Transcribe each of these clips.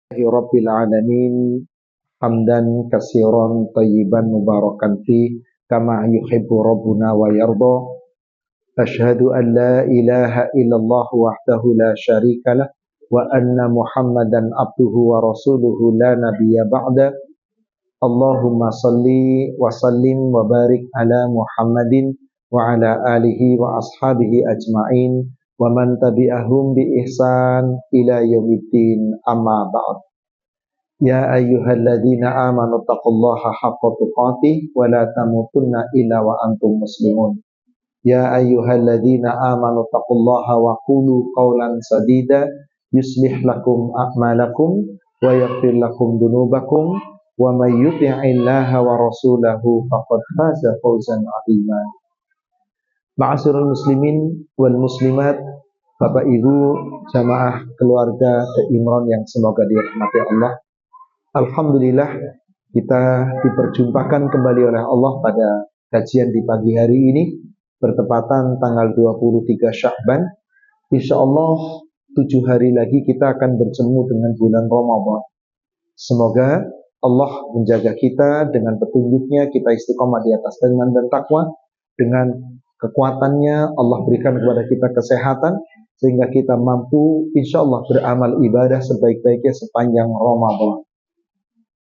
Rabbil alamin hamdan katsiran tayyiban mubarakan fi kama yuhibbu rabbuna wa yarda. Asyhadu an la ilaha illallah wahdahu la syarikalah wa anna Muhammadan abduhu wa rasuluhu la nabiyya ba'da. Allahumma salli wa sallim wa barik ala Muhammadin wa ala alihi wa ashabihi ajma'in wa man tabi'ahum bi ihsan ila yaumiddin, amma ba'd. Ya ayyuhalladzina amanu taqullaha haqqa tuqatih wa la tamutunna illa wa antum muslimun. Ya ayyuhalladzina amanu taqullaha wa qulu qawlan sadida yuslih lakum a'malakum wa yaghfir lakum dunubakum wa may yuti'illaha wa rasulahu faqad faza fawzan 'azima. Ma'asyiral muslimin wal muslimat, Bapak Ibu jamaah keluarga Imron yang semoga dirahmati Allah. Alhamdulillah kita diperjumpakan kembali oleh Allah pada kajian di pagi hari ini bertepatan tanggal 23 Sya'ban. Insyaallah 7 hari lagi kita akan bertemu dengan bulan Ramadan. Semoga Allah menjaga kita dengan petunjuknya, kita istiqomah di atas iman dan takwa. Dengan kekuatannya Allah berikan kepada kita kesehatan sehingga kita mampu insyaallah beramal ibadah sebaik-baiknya sepanjang Ramadan.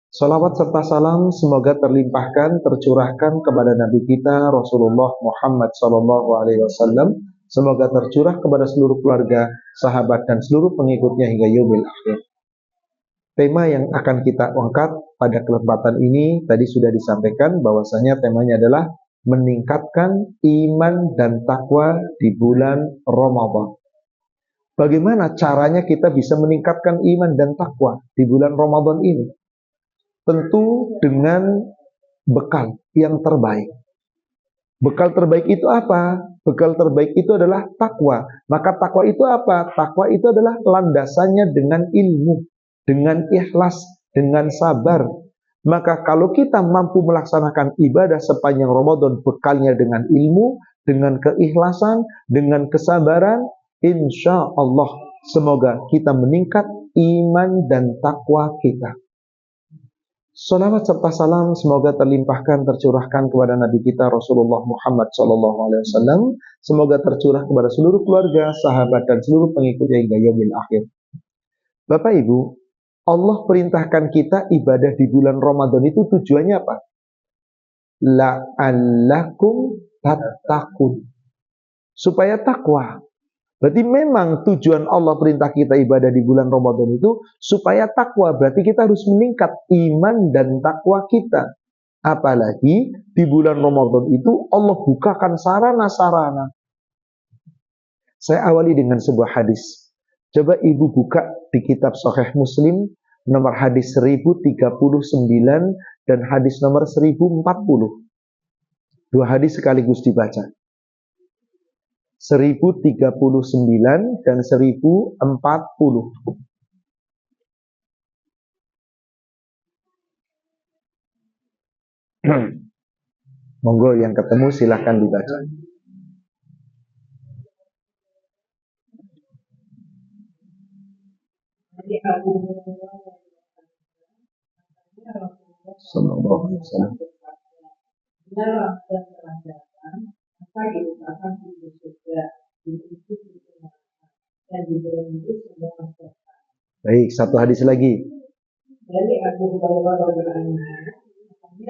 Salawat serta salam semoga terlimpahkan, tercurahkan kepada Nabi kita Rasulullah Muhammad SAW. Semoga tercurah kepada seluruh keluarga, sahabat dan seluruh pengikutnya hingga yaumil akhir. Tema yang akan kita angkat pada kesempatan ini tadi sudah disampaikan bahwasanya temanya adalah meningkatkan iman dan takwa di bulan Ramadan. Bagaimana caranya kita bisa meningkatkan iman dan takwa di bulan Ramadan ini? Tentu dengan bekal yang terbaik. Bekal terbaik itu apa? Bekal terbaik itu adalah takwa. Maka takwa itu apa? Takwa itu adalah landasannya dengan ilmu, dengan ikhlas, dengan sabar. Maka kalau kita mampu melaksanakan ibadah sepanjang Ramadan, bekalnya dengan ilmu, dengan keikhlasan, dengan kesabaran, insya Allah semoga kita meningkat iman dan takwa kita. Salawat serta salam semoga terlimpahkan, tercurahkan kepada Nabi kita Rasulullah Muhammad SAW. Semoga tercurah kepada seluruh keluarga, sahabat dan seluruh pengikutnya hingga yaumil akhir. Bapak Ibu, Allah perintahkan kita ibadah di bulan Ramadan itu tujuannya apa? La'allakum tattaqun. Supaya takwa. Berarti memang tujuan Allah perintah kita ibadah di bulan Ramadan itu supaya takwa. Berarti kita harus meningkat iman dan takwa kita. Apalagi di bulan Ramadan itu Allah bukakan sarana-sarana. Saya awali dengan sebuah hadis. Coba ibu buka di kitab Sahih Muslim nomor hadis 1039 dan hadis nomor 1040. Dua hadis sekaligus dibaca. 1039 dan 1040. Monggo yang ketemu silahkan dibaca. Sallallahu alaihi wasallam. Maka dibukakan pintu surga, pintu neraka, dan diberi semua masyarakat. Baik, satu hadis lagi. Dari Abu Hurairah radhiyallahu anhu,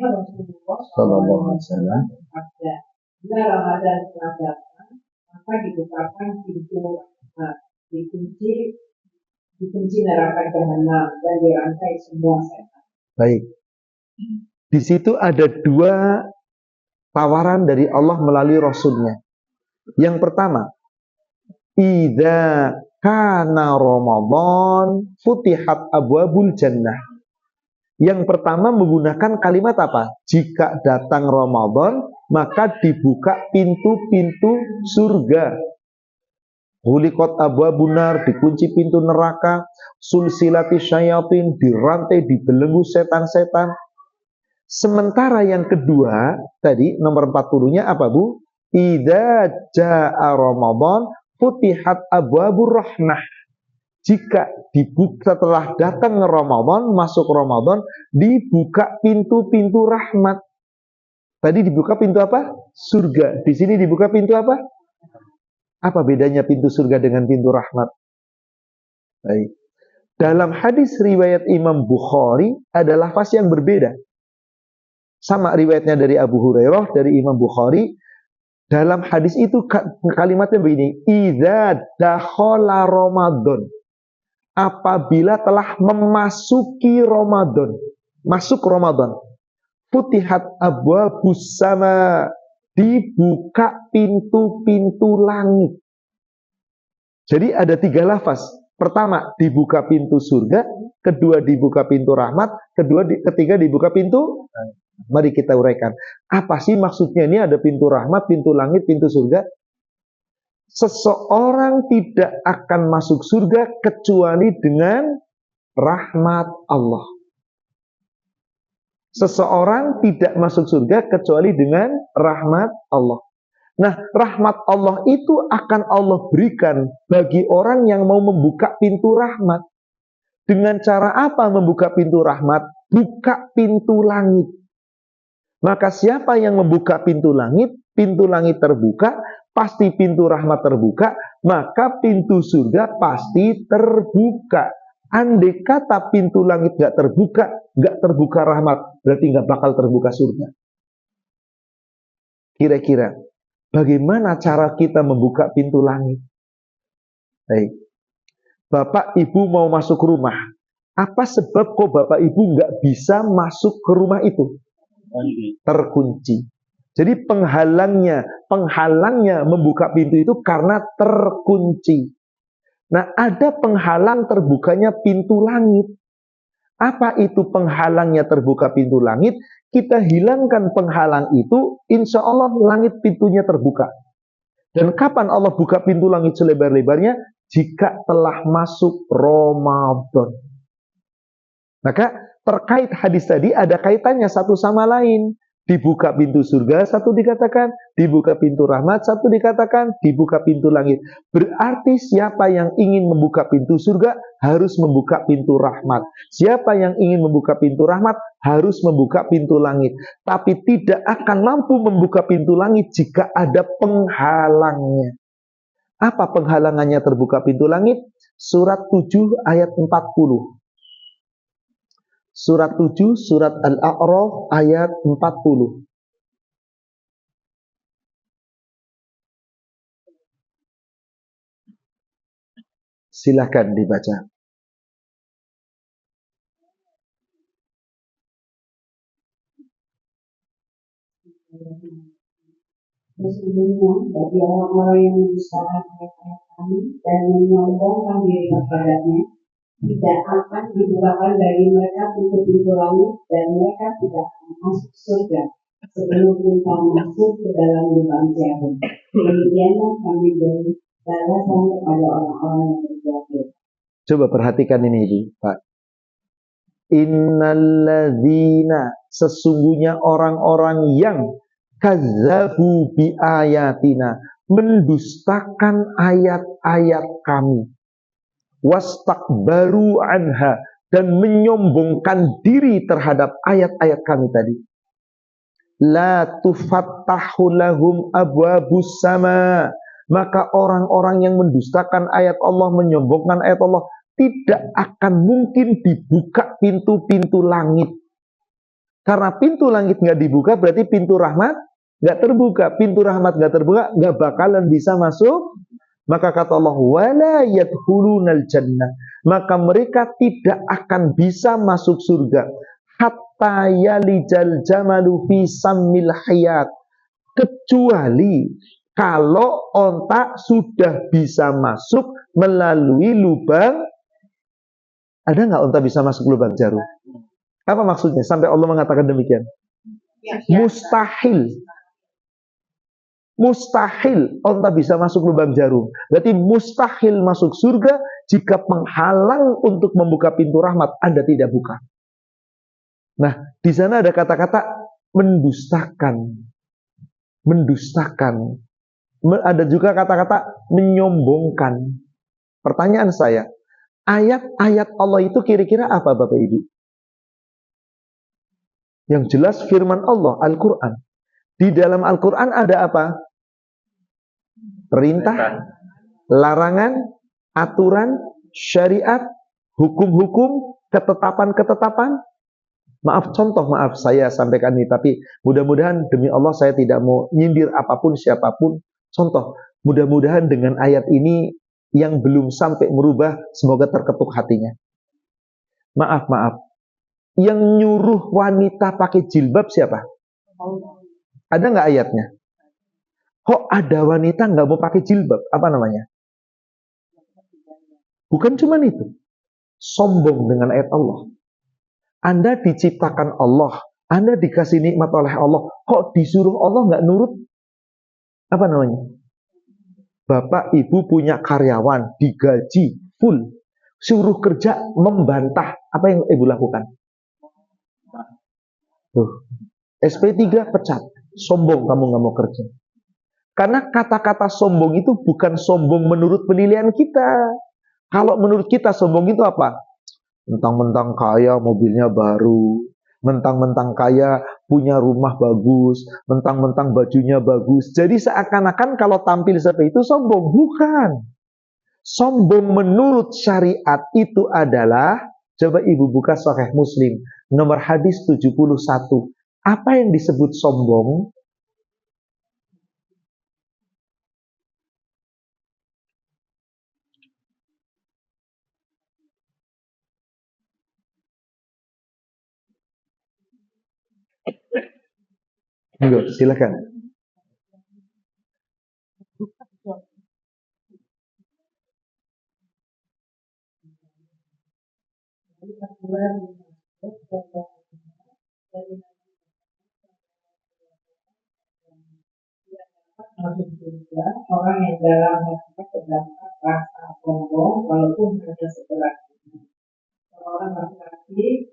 Rasulullah SAW bersabda, bila Ramadan telah datang, maka dibukakan pintu neraka, dikunci neraka jahanam dan dirantai semua setan. Baik. Di situ ada dua tawaran dari Allah melalui Rasulnya. Yang pertama, idza kana Ramadan futihat abwabul jannah. Yang pertama menggunakan kalimat apa? Jika datang Ramadan, maka dibuka pintu-pintu surga. Ghuliqat abwabun nar, dikunci pintu neraka, sulsilati syayatin, dirantai, dibelenggu setan-setan. Sementara yang kedua, tadi nomor 40-nya apa Bu? Idza jaa Ramadan futihat abwabur rahmah. Jika dibuka setelah datang Ramadan, masuk Ramadan, dibuka pintu-pintu rahmat. Tadi dibuka pintu apa? Surga. Di sini dibuka pintu apa? Apa bedanya pintu surga dengan pintu rahmat? Baik. Dalam hadis riwayat Imam Bukhari ada lafaz yang berbeda. Sama riwayatnya dari Abu Hurairah, dari Imam Bukhari. Dalam hadis itu kalimatnya begini, idza dakhala Ramadan. Apabila telah memasuki Ramadan, masuk Ramadan, futihat abwabus sama, dibuka pintu-pintu langit. Jadi ada 3 lafaz. Pertama, dibuka pintu surga, kedua dibuka pintu rahmat, ketiga dibuka pintu. Mari kita uraikan. Apa sih maksudnya ini ada pintu rahmat, pintu langit, pintu surga? Seseorang tidak akan masuk surga kecuali dengan rahmat Allah. Seseorang tidak masuk surga kecuali dengan rahmat Allah. Nah, rahmat Allah itu akan Allah berikan bagi orang yang mau membuka pintu rahmat. Dengan cara apa membuka pintu rahmat? Buka pintu langit. Maka siapa yang membuka pintu langit terbuka, pasti pintu rahmat terbuka, maka pintu surga pasti terbuka. Andai kata pintu langit gak terbuka rahmat, berarti gak bakal terbuka surga. Kira-kira bagaimana cara kita membuka pintu langit? Baik. Bapak ibu mau masuk rumah. Apa sebab kok bapak ibu gak bisa masuk ke rumah itu? Terkunci. Jadi penghalangnya membuka pintu itu karena terkunci. Nah, ada penghalang terbukanya pintu langit. Apa itu penghalangnya terbuka pintu langit? Kita hilangkan penghalang itu, insya Allah langit pintunya terbuka. Dan kapan Allah buka pintu langit selebar-lebarnya? Jika telah masuk Ramadan. Maka terkait hadis tadi ada kaitannya satu sama lain. Dibuka pintu surga, satu dikatakan. Dibuka pintu rahmat, satu dikatakan. Dibuka pintu langit. Berarti siapa yang ingin membuka pintu surga harus membuka pintu rahmat. Siapa yang ingin membuka pintu rahmat harus membuka pintu langit. Tapi tidak akan mampu membuka pintu langit jika ada penghalangnya. Apa penghalangannya terbuka pintu langit? Surat 7 ayat 40. Surat 7, surat Al-A'raf ayat 40. Silakan dibaca. Sesungguhnya bagi orang-orang yang mendustakan ayat-ayat kami dan menyombongkan diri kepadanya, tidak akan dibukakan bagi mereka pintu-pintu langit dan mereka tidak akan masuk surga sebelum mereka masuk ke dalam lubang jarum. Demikianlah kami beri balasan kepada orang-orang yang berbuat dosa. Coba perhatikan ini, Pak. Innalladzina, sesungguhnya orang-orang yang kazzabu bi ayatina, mendustakan ayat-ayat kami, wastakbaru anha, dan menyombongkan diri terhadap ayat-ayat kami tadi. La tufattahu lahum abwabus sama, maka orang-orang yang mendustakan ayat Allah, menyombongkan ayat Allah, tidak akan mungkin dibuka pintu-pintu langit. Karena pintu langit nggak dibuka, berarti pintu rahmat nggak terbuka. Pintu rahmat nggak terbuka, nggak bakalan bisa masuk. Maka kata Allah, wala yadkhulunal jannah, maka mereka tidak akan bisa masuk surga hatta yalijal jamalu fi sammil hayat, kecuali kalau onta sudah bisa masuk melalui lubang. Ada nggak onta bisa masuk lubang jarum? Apa maksudnya sampai Allah mengatakan demikian? Mustahil. Mustahil onta bisa masuk lubang jarum. Berarti mustahil masuk surga jika penghalang untuk membuka pintu rahmat Anda tidak buka. Nah, di sana ada kata-kata mendustakan. Mendustakan. Ada juga kata-kata menyombongkan. Pertanyaan saya, Ayat-ayat Allah itu kira-kira apa Bapak Ibu? Yang jelas firman Allah, Al-Quran. Di dalam Al-Quran ada apa? Perintah, larangan, aturan, syariat, hukum-hukum, ketetapan-ketetapan. Maaf saya sampaikan ini, tapi mudah-mudahan demi Allah saya tidak mau nyindir apapun siapapun. Contoh, mudah-mudahan dengan ayat ini yang belum sampai merubah, semoga terketuk hatinya. Maaf, yang nyuruh wanita pakai jilbab siapa? Ada nggak ayatnya? Kok ada wanita nggak mau pakai jilbab? Apa namanya? Bukan cuma itu. Sombong dengan ayat Allah. Anda diciptakan Allah, Anda dikasih nikmat oleh Allah, kok disuruh Allah nggak nurut? Apa namanya? Bapak ibu punya karyawan, digaji full, suruh kerja membantah, apa yang ibu lakukan? Tuh, SP3 pecat, sombong kamu nggak mau kerja. Karena kata-kata sombong itu bukan sombong menurut penilaian kita. Kalau menurut kita sombong itu apa? Mentang-mentang kaya mobilnya baru, mentang-mentang kaya punya rumah bagus, mentang-mentang bajunya bagus. Jadi seakan-akan kalau tampil seperti itu sombong. Bukan. Sombong menurut syariat itu adalah, coba ibu buka Sahih Muslim, nomor hadis 71. Apa yang disebut sombong? Enggak, silakan. Orang yang dalam hatinya terdapat rasa sombong walaupun hanya sebelah. Orang laki-laki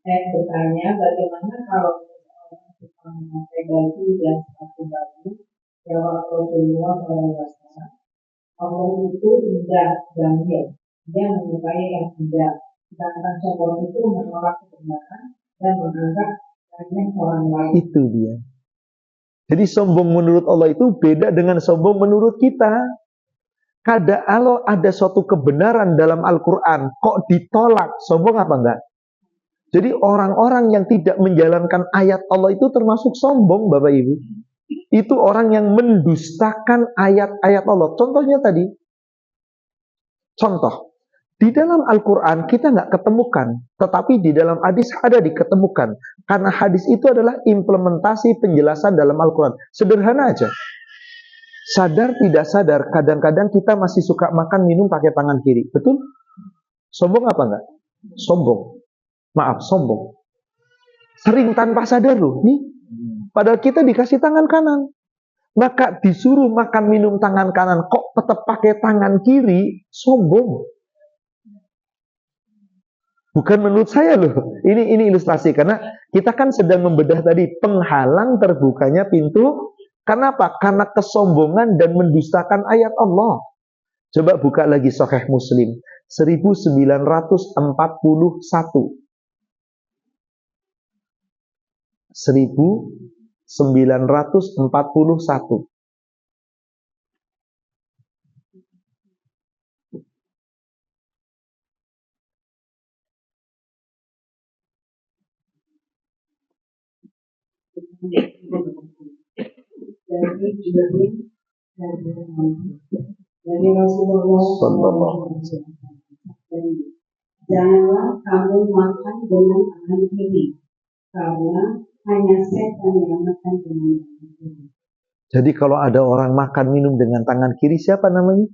bertanya bagaimana kalau seseorang suka memakai baju dan sepatu baru. Jawab Rasulullah SAW, Allah itu indah dan dia menyukai yang indah. Sedangkan sombong itu menolak kebenaran dan menganggap remeh orang lain. Itu dia. Jadi sombong menurut Allah itu beda dengan sombong menurut kita. Kalau ada suatu kebenaran dalam Al-Quran, kok ditolak, sombong apa enggak? Jadi orang-orang yang tidak menjalankan ayat Allah itu termasuk sombong, Bapak Ibu. Itu orang yang mendustakan ayat-ayat Allah. Contohnya tadi. Contoh. Di dalam Al-Quran kita nggak ketemukan, tetapi di dalam hadis ada diketemukan. Karena hadis itu adalah implementasi penjelasan dalam Al-Quran. Sederhana aja. Sadar tidak sadar, kadang-kadang kita masih suka makan minum pakai tangan kiri. Betul? Sombong apa enggak? Sombong. Maaf, sombong. Sering tanpa sadar loh. Nih, padahal kita dikasih tangan kanan. Maka disuruh makan minum tangan kanan, kok tetap pakai tangan kiri? Sombong. Bukan menurut saya loh. Ini ilustrasi karena kita kan sedang membedah tadi penghalang terbukanya pintu. Kenapa? Karena kesombongan dan mendustakan ayat Allah. Coba buka lagi Sahih Muslim 1941. 1941. Dari Rasulullah SAW, janganlah kamu makan dengan tangan kiri, karena hanya setan yang makan dengan tangan kiri. Jadi kalau ada orang makan minum dengan tangan kiri, siapa namanya?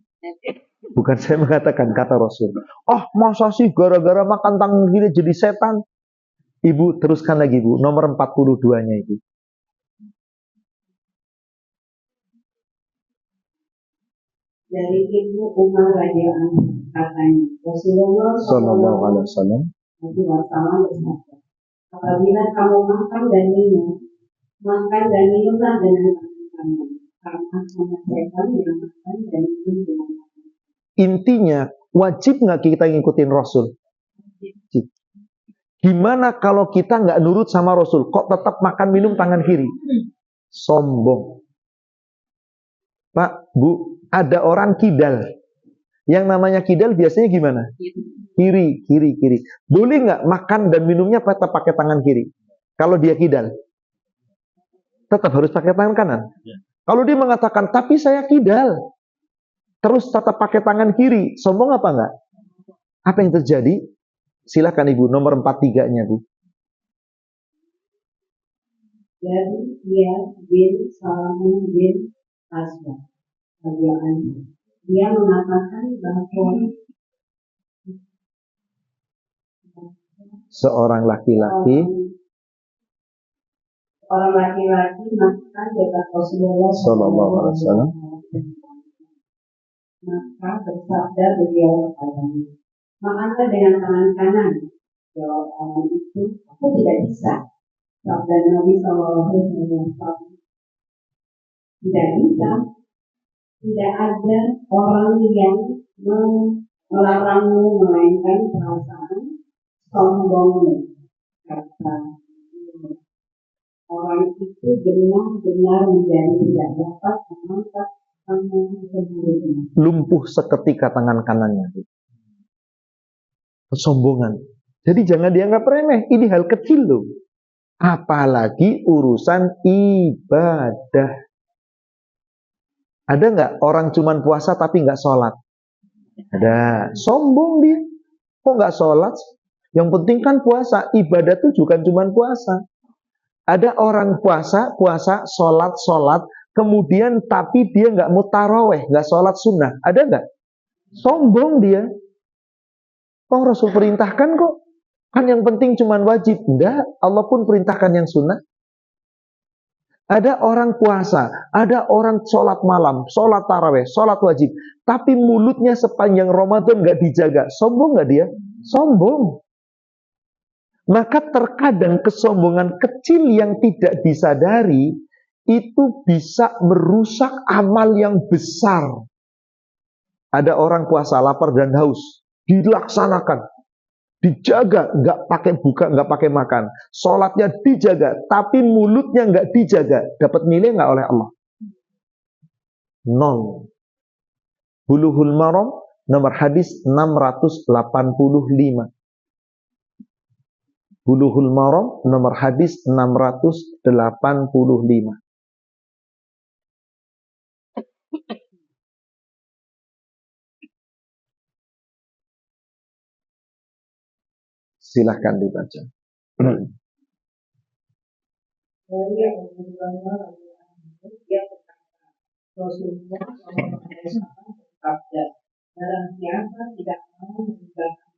Bukan saya mengatakan, kata Rasul. Oh, masa sih gara-gara makan tangan kiri jadi setan? Ibu teruskan lagi, Bu, nomor 42-nya itu. Dari Ibu Umar radhiyallahu katanya, Rasulullah Sallallahu Alaihi Wasallam bersabda, apabila kamu makan dan minumlah dengan tangan kanan, karena hanya setan yang makan dan minum dengan tangan. Intinya, Wajib nggak kita ngikutin Rasul? Wajib. Gimana kalau kita nggak nurut sama Rasul, kok tetap makan minum tangan kiri? Sombong. Pak, Bu, ada orang kidal. Yang namanya kidal biasanya gimana? Kiri, kiri, kiri. Boleh nggak makan dan minumnya tetap pakai tangan kiri? Kalau dia kidal, tetap harus pakai tangan kanan. Kalau dia mengatakan, tapi saya kidal, terus tetap pakai tangan kiri, sombong apa enggak? Apa yang terjadi? Silakan Ibu, nomor 43-nya, Bu. Dari dia bin Salamun bin Asbah. Dia mengatakan bahwa seorang laki-laki maka dekat Rasulullah Sallallahu Alaihi Wasallam, maka bersabda beliau kepadanya, makanlah dengan tangan kanan. Jawab orang itu, aku tidak bisa. Sabda Nabi Sallallahu Alaihi Wasallam, tidak bisa. Tidak ada orang yang melarangmu melainkan perasaan sombongmu. Kata orang itu benar-benar menjadi tidak dapat mengangkat tangan sebelumnya. Lumpuh seketika tangan kanannya. Kesombongan. Jadi jangan dianggap remeh. Ini hal kecil loh. Apalagi urusan ibadah. Ada nggak orang cuman puasa tapi nggak sholat? Ada. Sombong dia. Kok nggak sholat? Yang penting kan puasa. Ibadah tuh bukan cuman puasa. Ada orang puasa, sholat, kemudian tapi dia nggak mau taraweh, nggak sholat sunnah. Ada nggak? Sombong dia. Oh, Rasul perintahkan kok. Kan yang penting cuman wajib. Enggak, Allah pun perintahkan yang sunnah. Ada orang puasa, ada orang sholat malam, sholat taraweh, sholat wajib. Tapi mulutnya sepanjang Ramadan nggak dijaga. Sombong nggak dia? Sombong. Maka terkadang kesombongan kecil yang tidak disadari itu bisa merusak amal yang besar. Ada orang puasa lapar dan haus, dilaksanakan, dijaga, nggak pakai buka, nggak pakai makan, sholatnya dijaga, tapi mulutnya nggak dijaga, dapat nilai nggak oleh Allah? 0. Bulughul Maram nomor hadis 685. Bulughul Maram nomor hadis 685. Silahkan dibaca. Rasulullah bersabda, barang siapa tidak mau meninggalkan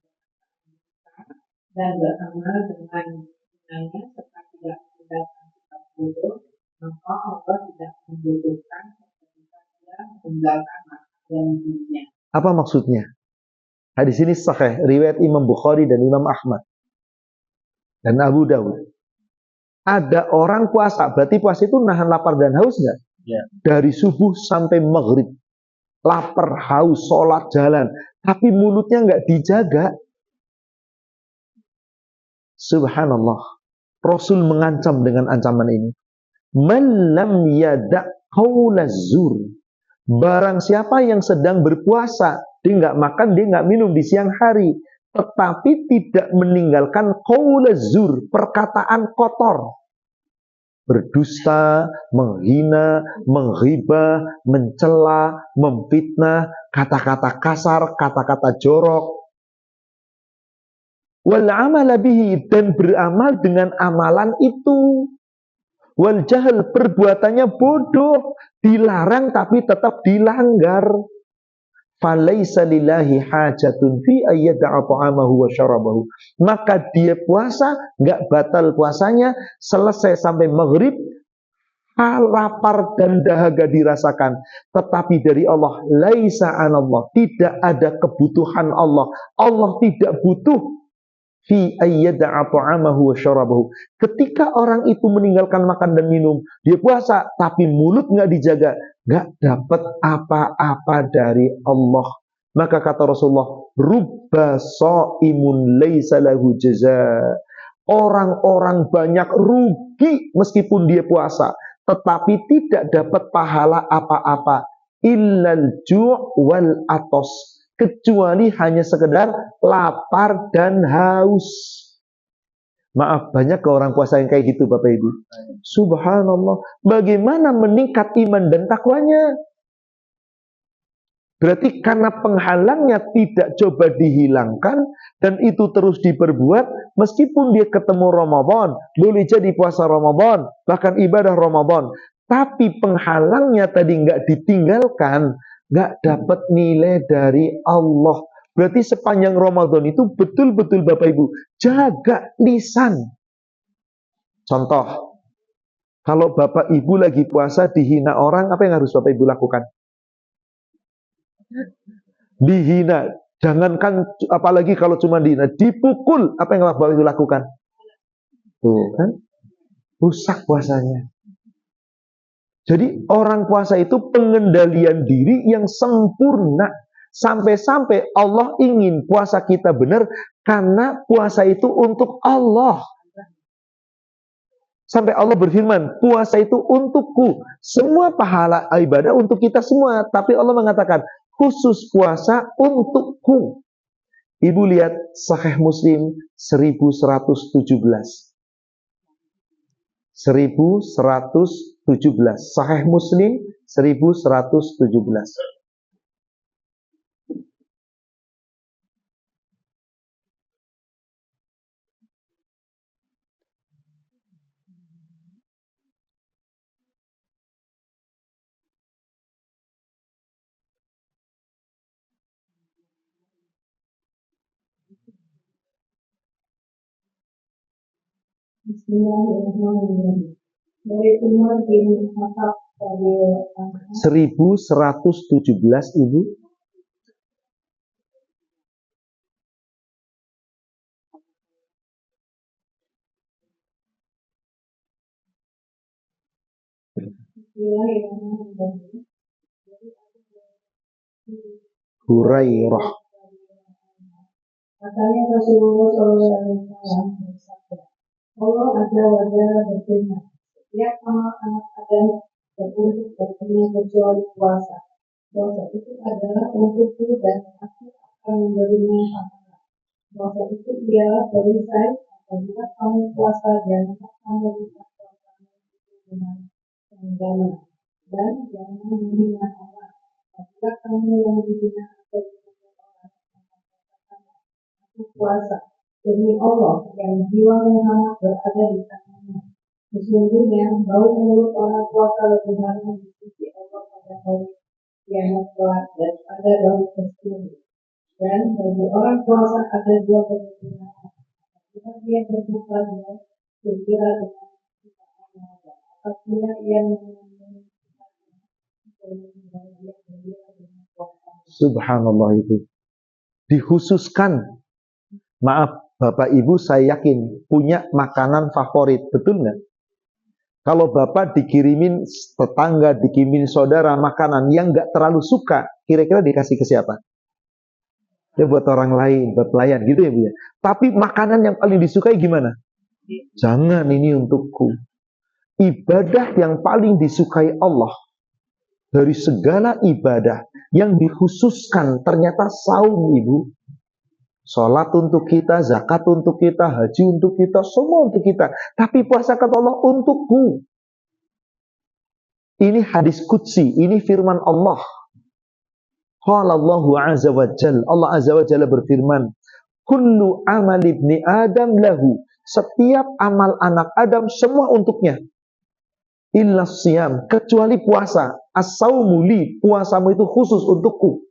dan beramal dengannya serta tidak meninggalkan sifat bodoh, maka Allah tidak membutuhkan ketika dia meninggalkan makan dan minumnya. Apa maksudnya? Hadis ini sahih, riwayat Imam Bukhari dan Imam Ahmad dan Abu Dawud. Ada orang puasa, berarti puasa itu nahan lapar dan haus nggak? Ya. Dari subuh sampai maghrib, lapar, haus, sholat, jalan, tapi mulutnya nggak dijaga. Subhanallah, Rasul mengancam dengan ancaman ini. Man lam yada' qaula zur. Barang siapa yang sedang berpuasa, dia nggak makan, dia nggak minum di siang hari, tetapi tidak meninggalkan qaula zur, perkataan kotor, berdusta, menghina, menghibah, mencela, memfitnah, kata-kata kasar, kata-kata jorok. Wal amala bihi, dan beramal dengan amalan itu. Wal jahal, perbuatannya bodoh, dilarang tapi tetap dilanggar. Falaisa lillahi hajatun fi ayyada'a ta'amahu wa syarabahu. Maka dia puasa, nggak batal puasanya, selesai sampai maghrib, lapar dan dahaga dirasakan. Tetapi dari Allah, laisa anallah, tidak ada kebutuhan Allah. Allah tidak butuh fi ayyada'a ta'amahu wa syarabahu. Ketika orang itu meninggalkan makan dan minum, dia puasa tapi mulut nggak dijaga, nggak dapat apa-apa dari Allah. Maka kata Rasulullah, rubba shaimun laisa lahu jaza. Orang-orang banyak rugi meskipun dia puasa, tetapi tidak dapat pahala apa-apa. Illal ju' wal atos, kecuali hanya sekedar lapar dan haus. Maaf, banyak ke orang puasa yang kayak gitu Bapak Ibu. Subhanallah, bagaimana meningkat iman dan takwanya? Berarti karena penghalangnya tidak coba dihilangkan dan itu terus diperbuat, meskipun dia ketemu Ramadan, boleh jadi puasa Ramadan, bahkan ibadah Ramadan, tapi penghalangnya tadi nggak ditinggalkan, nggak dapat nilai dari Allah. Berarti sepanjang Ramadan itu betul-betul Bapak Ibu jaga lisan. Contoh, kalau Bapak Ibu lagi puasa dihina orang, apa yang harus Bapak Ibu lakukan? Dihina. Jangankan apalagi kalau cuma dihina, dipukul, apa yang Bapak Ibu lakukan? Tuh kan, rusak puasanya. Jadi orang puasa itu pengendalian diri yang sempurna. Sampai-sampai Allah ingin puasa kita benar karena puasa itu untuk Allah. Sampai Allah berfirman, puasa itu untukku. Semua pahala ibadah untuk kita semua. Tapi Allah mengatakan, khusus puasa untukku. Ibu lihat Sahih Muslim 1117. 1117. Sahih Muslim 1117. Bismillahirrahmanirrahim. Dari Umar bin Khattab radhiyallahu anhu. 1117 Ibu. Bismillahirrahmanirrahim. Hurairah. Katanya Rasulullah SAW bersabda, Allah Azza wa Jalla berfirman, setiap anak Adam beruntuk baginya kecuali puasa. Puasa itu adalah untukku dan aku akan memberinya pahala. Puasa itu ialah perisai apabila kamu puasa dan kamu bisa puasa dengan agama dan jangan menghina Allah. Apabila kamu yang dihina atau orang aku puasa demi Allah yang jiwa Muhammad berada di tangannya. Sesungguhnya bau mulut orang puasa lebih harum di sisi Allah pada hari kiamat kelak daripada bau kesturi. Dan bagi orang puasa ada dua kemungkinan. Jika dia berbuka dengan berkira dengan apabila ia mengalami Subhanallah, itu dikhususkan. Maaf Bapak Ibu, saya yakin punya makanan favorit, betul nggak? Kalau Bapak dikirimin tetangga, dikirimin saudara makanan yang nggak terlalu suka, kira-kira dikasih ke siapa? Ya buat orang lain, buat pelayan gitu ya Bu ya. Tapi makanan yang paling disukai gimana? Jangan, ini untukku. Ibadah yang paling disukai Allah dari segala ibadah yang dikhususkan ternyata saum Ibu. Sholat untuk kita, zakat untuk kita, haji untuk kita, semua untuk kita. Tapi puasa kata Allah untukku. Ini hadis qudsi, ini firman Allah. Qala Allahu azza wa jalla, Allah azza wa jalla berfirman, kullu amal ibni Adam lahu. Setiap amal anak Adam semua untuknya. Illa siyam, kecuali puasa. As-saumu li, puasamu itu khusus untukku.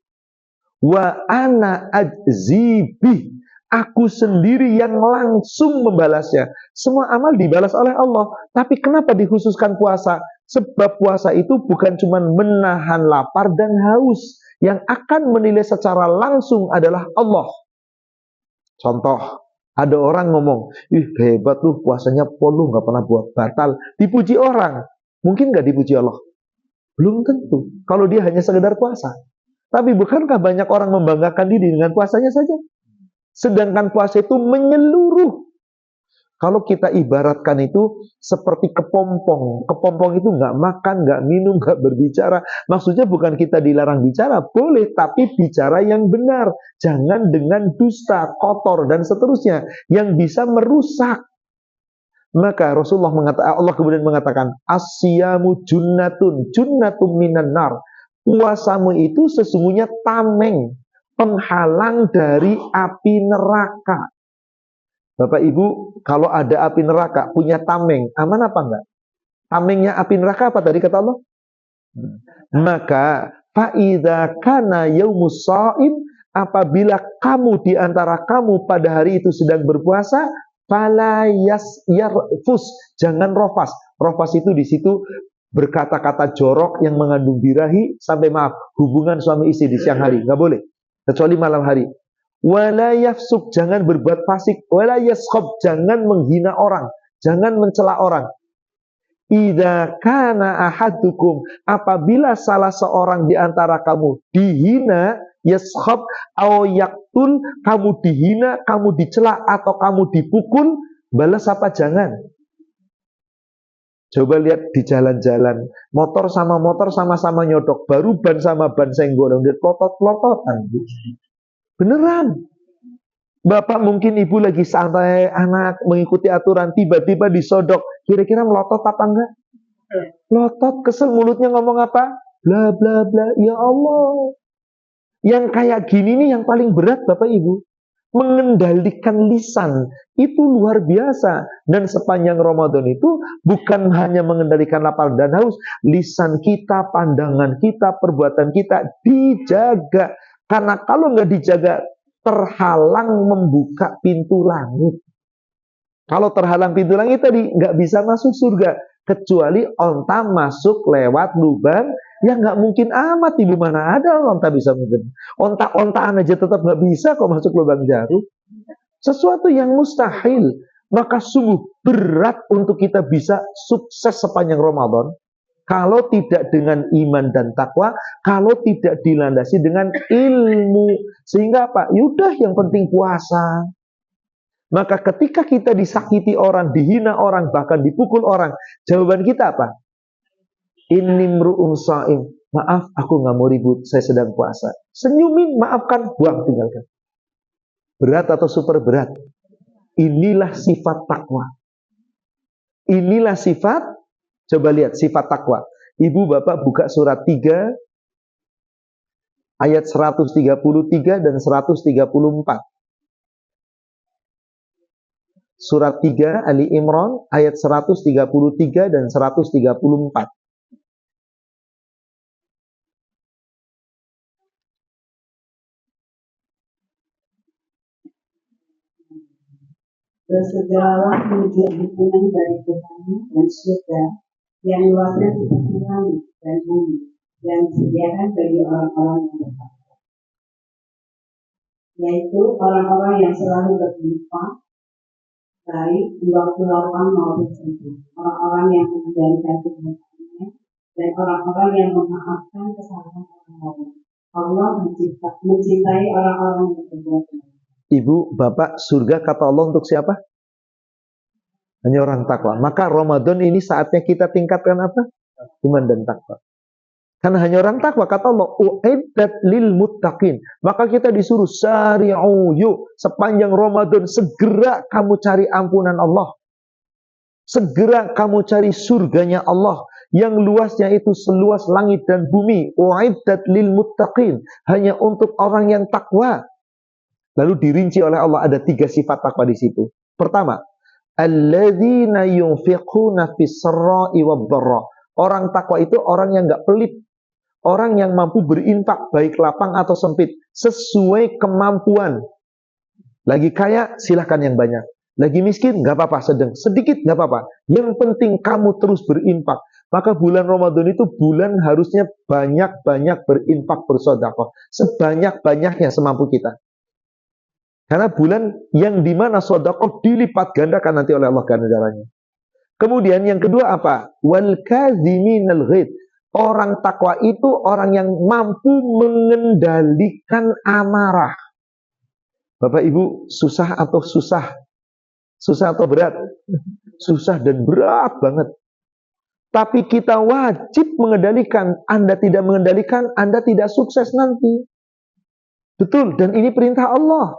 Wa ana ajzibih, aku sendiri yang langsung membalasnya. Semua amal dibalas oleh Allah. Tapi kenapa dikhususkan puasa? Sebab puasa itu bukan cuma menahan lapar dan haus. Yang akan menilai secara langsung adalah Allah. Contoh, ada orang ngomong, ih hebat tuh puasanya poluh, gak pernah buat batal. Dipuji orang, mungkin gak dipuji Allah? Belum tentu, kalau dia hanya sekedar puasa. Tapi bukankah banyak orang membanggakan diri dengan puasanya saja? Sedangkan puasa itu menyeluruh. Kalau kita ibaratkan itu seperti kepompong. Kepompong itu nggak makan, nggak minum, nggak berbicara. Maksudnya bukan kita dilarang bicara, boleh, tapi bicara yang benar. Jangan dengan dusta, kotor, dan seterusnya yang bisa merusak. Maka Rasulullah mengatakan, Allah kemudian mengatakan, asyamu junnatun minan nar. Puasamu itu sesungguhnya tameng, penghalang dari api neraka. Bapak Ibu, kalau ada api neraka punya tameng, aman apa enggak? Tamengnya api neraka apa tadi kata Allah? Maka faidza kana yaumus shaim, apabila kamu di antara kamu pada hari itu sedang berpuasa, fala yarfus, jangan rofas. Rofas itu di situ berkata-kata jorok yang mengandung birahi, sampai maaf, hubungan suami istri di siang hari, nggak boleh, kecuali malam hari. Wala yafsuk, jangan berbuat fasik. Wala yaskhab, jangan menghina orang, jangan mencela orang. Idza kana ahadukum, apabila salah seorang di antara kamu dihina, yaskhab au yaktul, kamu dihina, kamu dicela atau kamu dipukul, balas apa? Jangan. Coba lihat di jalan-jalan, motor sama-sama nyodok, baru ban sama ban senggol, udah pelotot-pelototan. Beneran. Bapak mungkin ibu lagi santai, anak mengikuti aturan, tiba-tiba disodok. Kira-kira melotot apa enggak? Melotot, kesel, mulutnya ngomong apa? Bla bla bla. Ya Allah. Yang kayak gini nih yang paling berat Bapak Ibu. Mengendalikan lisan itu luar biasa. Dan sepanjang Ramadan itu bukan hanya mengendalikan lapar dan haus. Lisan kita, pandangan kita, perbuatan kita dijaga. Karena kalau nggak dijaga, terhalang membuka pintu langit. Kalau terhalang pintu langit tadi, nggak bisa masuk surga. Kecuali onta masuk lewat lubang, ya nggak mungkin amat. Ibu mana ada onta bisa mungkin. Onta-ontaan aja tetap nggak bisa kok masuk lubang jarum. Sesuatu yang mustahil. Maka sungguh berat untuk kita bisa sukses sepanjang Ramadan. Kalau tidak dengan iman dan takwa, kalau tidak dilandasi dengan ilmu. Sehingga apa? Yaudah yang penting puasa. Maka ketika kita disakiti orang, dihina orang, bahkan dipukul orang, jawaban kita apa? Inni mru'un sha'im. Maaf, aku nggak mau ribut, saya sedang puasa. Senyumin, maafkan, buang, tinggalkan. Berat atau super berat? Inilah sifat takwa. Inilah sifat. Coba lihat sifat takwa. Ibu bapak buka surat 3 ayat 133 dan 134. Surat 3 Ali Imran ayat 133 dan 134. Bersegeralah menuju ampunan dari Tuhanmu dan surga yang luasnya seperti langit dan bumi, yang disediakan bagi orang-orang yang bertakwa, yaitu orang-orang yang selalu berinfak baik di waktu lapang maupun sibuk, orang-orang yang mengendalikan kebutuhannya, dan orang-orang yang memaafkan kesalahan orang lain. Allah mencintai orang-orang yang berbuat baik. Ibu, bapak, surga kata Allah untuk siapa? Hanya orang takwa. Maka Ramadan ini saatnya kita tingkatkan apa? Iman dan takwa. Karena hanya orang takwa, kata Allah, u'iddat lil muttaqin. Maka kita disuruh sari'u, yuk, sepanjang Ramadan segera kamu cari ampunan Allah. Segera kamu cari surganya Allah yang luasnya itu seluas langit dan bumi. U'iddat lil muttaqin, hanya untuk orang yang takwa. Lalu dirinci oleh Allah ada 3 sifat takwa di situ. Pertama, alladzina yunfiquna fis-sarra'i wad-dharra. Orang takwa itu orang yang enggak pelit. Orang yang mampu berinfak baik lapang atau sempit sesuai kemampuan. Lagi kaya silahkan yang banyak. Lagi miskin enggak apa-apa, sedikit enggak apa-apa. Yang penting kamu terus berinfak. Maka bulan Ramadan itu bulan harusnya banyak-banyak berinfak, bersedekah, sebanyak-banyaknya semampu kita. Karena bulan yang dimana sedekah dilipat gandakan nanti oleh Allah ganjarannya. Kemudian yang kedua apa? Wal kadziminal ghaidz. Orang takwa itu orang yang mampu mengendalikan amarah. Bapak Ibu, susah atau susah? Susah atau berat? Susah dan berat banget. Tapi kita wajib mengendalikan. Anda tidak mengendalikan, Anda tidak sukses nanti. Betul, dan ini perintah Allah.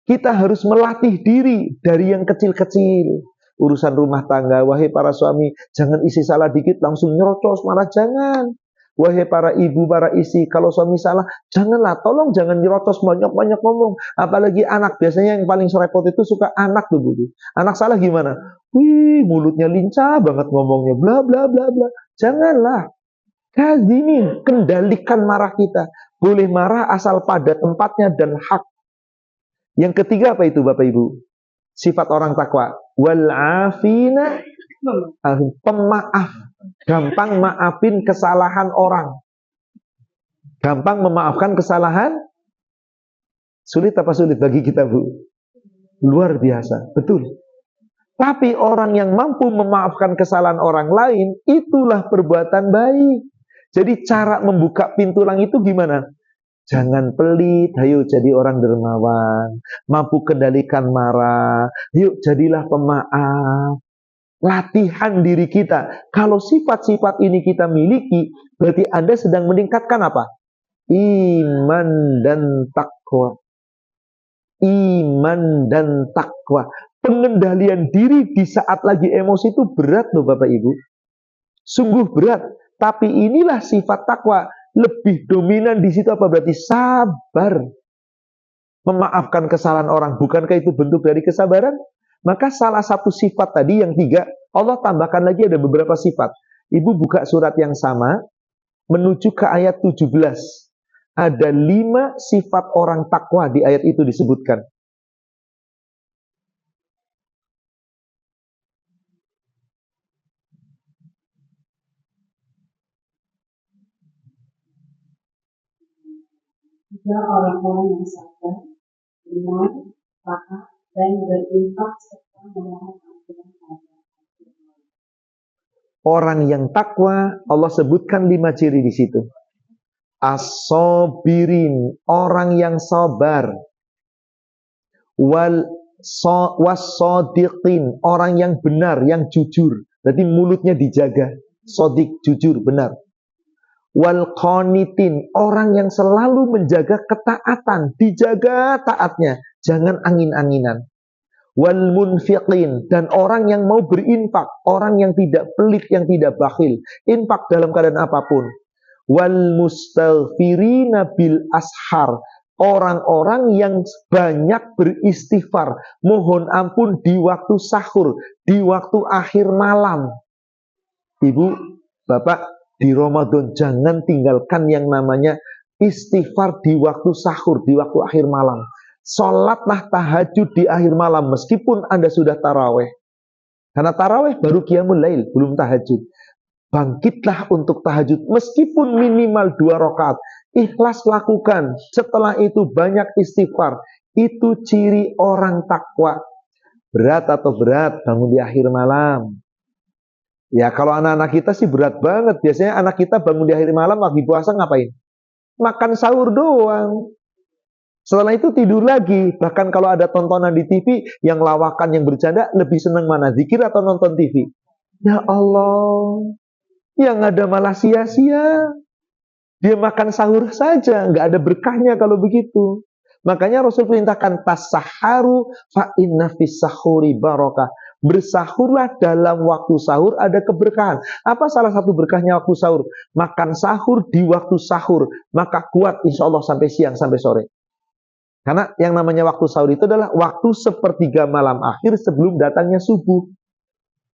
Kita harus melatih diri dari yang kecil-kecil. Urusan rumah tangga, wahai para suami, jangan isi salah dikit langsung nyerocos, malah jangan. Wahai para ibu, para istri, kalau suami salah, janganlah, tolong jangan nyerocos, banyak-banyak ngomong. Apalagi anak, biasanya yang paling repot itu suka anak tuh, Bu. Anak salah gimana? Wih, mulutnya lincah banget ngomongnya, bla bla bla bla. Janganlah. Kazimin, kendalikan marah kita. Boleh marah asal pada tempatnya dan hak. Yang ketiga apa itu Bapak Ibu? Sifat orang takwa. Wal afina, pemaaf. Gampang maafin kesalahan orang. Gampang memaafkan kesalahan. Sulit apa sulit bagi kita, Bu? Luar biasa, betul. Tapi orang yang mampu memaafkan kesalahan orang lain, itulah perbuatan baik. Jadi cara membuka pintu langit itu gimana? Jangan pelit, ayo jadi orang dermawan, mampu kendalikan marah, yuk jadilah pemaaf. Latihan diri kita. Kalau sifat-sifat ini kita miliki, berarti Anda sedang meningkatkan apa? Iman dan takwa. Iman dan takwa. Pengendalian diri di saat lagi emosi itu berat loh Bapak Ibu. Sungguh berat. Tapi inilah sifat takwa. Lebih dominan di situ apa berarti? Sabar. Memaafkan kesalahan orang. Bukankah itu bentuk dari kesabaran? Maka salah satu sifat tadi yang 3, Allah tambahkan lagi ada beberapa sifat. Ibu buka surat yang sama, menuju ke ayat 17. Ada 5 sifat orang takwa di ayat itu disebutkan. Juga orang-orang yang sabar, benar, taat, dan berinfak serta memohon ampunan pada Allah. Orang yang takwa, Allah sebutkan 5 ciri di situ. As-sabirin, orang yang sabar. Was-sadiqin, orang yang benar, yang jujur. Berarti mulutnya dijaga. Sodik, jujur, benar. Wal-qanitin, orang yang selalu menjaga ketaatan, dijaga taatnya, jangan angin-anginan. Wal-munfiqin, dan orang yang mau berinfak, orang yang tidak pelit, yang tidak bakhil, infak dalam keadaan apapun. Wal-mustaghfirina bil ashar, orang-orang yang banyak beristighfar, mohon ampun di waktu sahur, di waktu akhir malam. Ibu, Bapak, di Ramadan jangan tinggalkan yang namanya istighfar di waktu sahur, di waktu akhir malam. Sholatlah tahajud di akhir malam meskipun Anda sudah taraweh. Karena taraweh baru qiyamul lail, belum tahajud. Bangkitlah untuk tahajud meskipun minimal 2 rakaat. Ikhlas lakukan. Setelah itu banyak istighfar. Itu ciri orang takwa. Berat atau berat bangun di akhir malam? Ya kalau anak-anak kita sih berat banget. Biasanya anak kita bangun di akhir malam lagi puasa ngapain? Makan sahur doang. Setelah itu tidur lagi. Bahkan kalau ada tontonan di TV yang lawakan, yang bercanda, lebih senang mana? Zikir atau nonton TV? Ya Allah, yang ada malah sia-sia. Dia makan sahur saja, nggak ada berkahnya kalau begitu. Makanya Rasul perintahkan tasaharu fa inna fis sahuri barakah. Bersahurlah dalam waktu sahur ada keberkahan. Apa salah satu berkahnya waktu sahur? Makan sahur di waktu sahur, maka kuat insya Allah sampai siang, sampai sore. Karena yang namanya waktu sahur itu adalah waktu sepertiga malam akhir sebelum datangnya subuh.